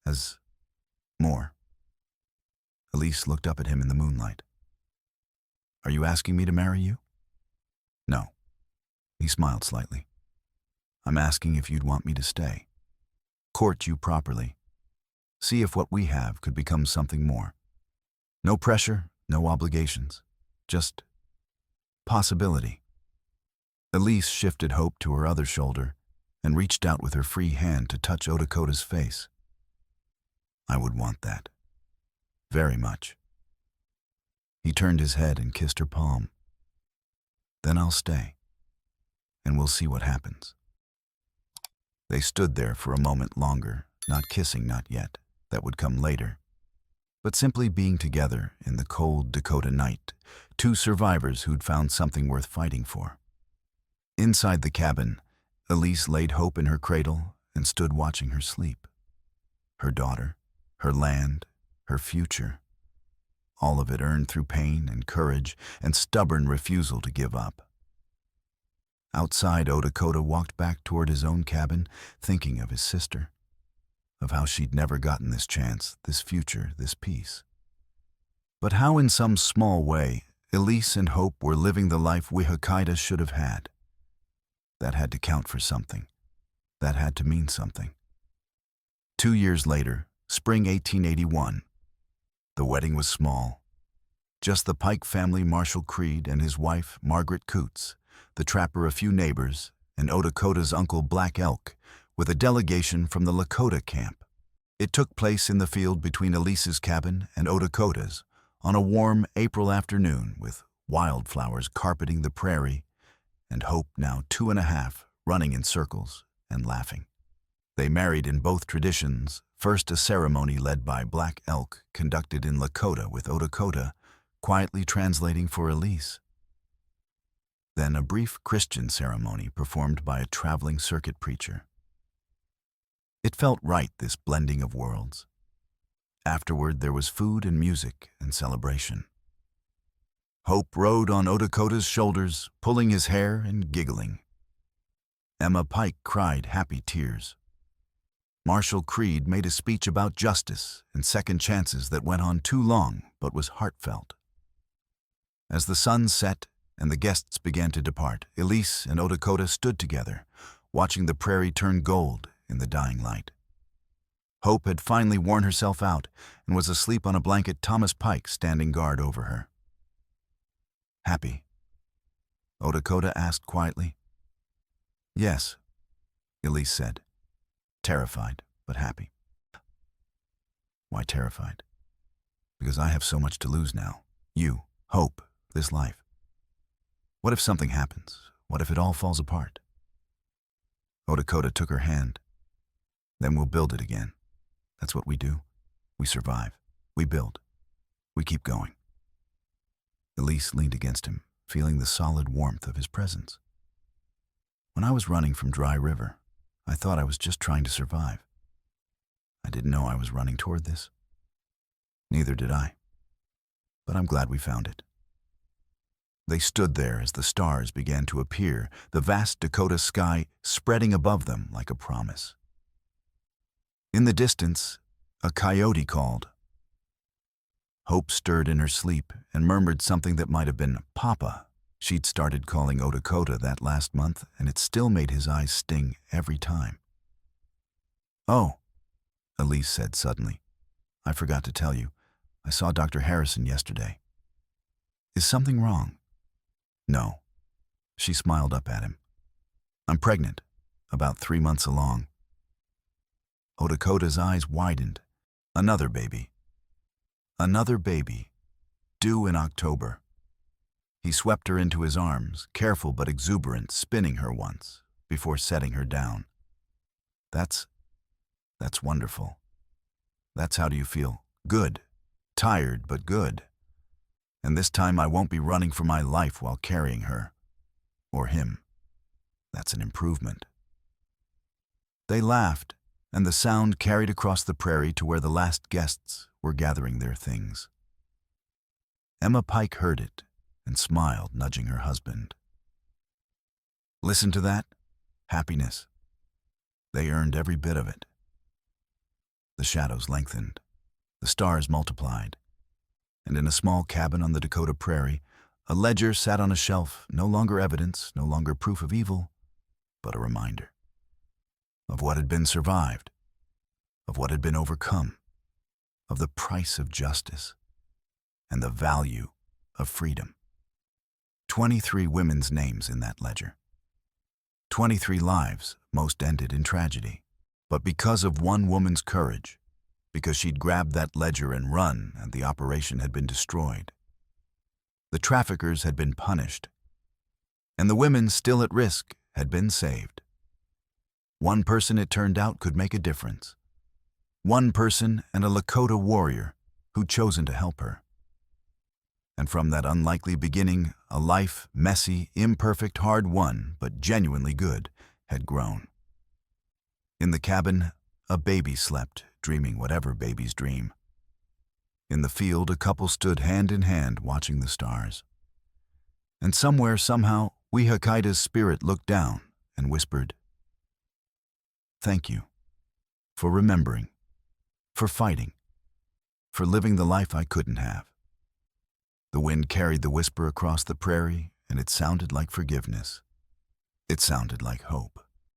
as more. Elise looked up at him in the moonlight. Are you asking me to marry you? No. He smiled slightly. I'm asking if you'd want me to stay. Court you properly. See if what we have could become something more. No pressure, no obligations. Just possibility. Elise shifted Hope to her other shoulder and reached out with her free hand to touch Odakota's face. I would want that. Very much. He turned his head and kissed her palm. Then I'll stay, and we'll see what happens. They stood there for a moment longer, not kissing, not yet. That would come later. But simply being together in the cold Dakota night, two survivors who'd found something worth fighting for. Inside the cabin, Elise laid Hope in her cradle and stood watching her sleep. Her daughter, her land, her future. All of it earned through pain and courage and stubborn refusal to give up. Outside, Odakota walked back toward his own cabin, thinking of his sister, of how she'd never gotten this chance, this future, this peace. But how in some small way, Elise and Hope were living the life Wihakaida should have had. That had to count for something. That had to mean something. 2 years later, spring 1881. The wedding was small. Just the Pike family, Marshall Creed and his wife, Margaret Coots, the trapper, a few neighbors, and Odakota's uncle Black Elk, with a delegation from the Lakota camp. It took place in the field between Elise's cabin and Odakota's on a warm April afternoon with wildflowers carpeting the prairie and Hope, now 2.5, running in circles and laughing. They married in both traditions, first a ceremony led by Black Elk conducted in Lakota with Odakota quietly translating for Elise. Then a brief Christian ceremony performed by a traveling circuit preacher. It felt right, this blending of worlds. Afterward, there was food and music and celebration. Hope rode on Odakota's shoulders, pulling his hair and giggling. Emma Pike cried happy tears. Marshall Creed made a speech about justice and second chances that went on too long but was heartfelt. As the sun set and the guests began to depart, Elise and Odakota stood together, watching the prairie turn gold in the dying light. Hope had finally worn herself out and was asleep on a blanket, Thomas Pike standing guard over her. Happy? Odakota asked quietly. Yes, Elise said. Terrified, but happy. Why terrified? Because I have so much to lose now. You, Hope, this life. What if something happens? What if it all falls apart? Odakota took her hand. Then we'll build it again. That's what we do. We survive. We build. We keep going. Elise leaned against him, feeling the solid warmth of his presence. When I was running from Dry River, I thought I was just trying to survive. I didn't know I was running toward this. Neither did I. But I'm glad we found it. They stood there as the stars began to appear, the vast Dakota sky spreading above them like a promise. In the distance, a coyote called. Hope stirred in her sleep and murmured something that might have been Papa. She'd started calling Odakota that last month, and it still made his eyes sting every time. Oh, Elise said suddenly. I forgot to tell you. I saw Dr. Harrison yesterday. Is something wrong? No. She smiled up at him. I'm pregnant, about 3 months along. Odakota's eyes widened. Another baby. Another baby. Due in October. He swept her into his arms, careful but exuberant, spinning her once, before setting her down. That's wonderful. That's how do you feel? Good. Tired, but good. And this time I won't be running for my life while carrying her. Or him. That's an improvement. They laughed, and the sound carried across the prairie to where the last guests were gathering their things. Emma Pike heard it and smiled, nudging her husband. Listen to that? Happiness. They earned every bit of it. The shadows lengthened. The stars multiplied. And in a small cabin on the Dakota prairie, a ledger sat on a shelf, no longer evidence, no longer proof of evil, but a reminder of what had been survived, of what had been overcome, of the price of justice, and the value of freedom. 23 women's names in that ledger. 23 lives, most ended in tragedy. But because of one woman's courage, because she'd grabbed that ledger and run and the operation had been destroyed, the traffickers had been punished, and the women still at risk had been saved. One person, it turned out, could make a difference. One person and a Lakota warrior who'd chosen to help her. And from that unlikely beginning, a life, messy, imperfect, hard-won, but genuinely good, had grown. In the cabin, a baby slept, dreaming whatever babies dream. In the field, a couple stood hand in hand, watching the stars. And somewhere, somehow, Wihakaida's spirit looked down and whispered, "Thank you for remembering, for fighting, for living the life I couldn't have." The wind carried the whisper across the prairie, and it sounded like forgiveness. It sounded like hope.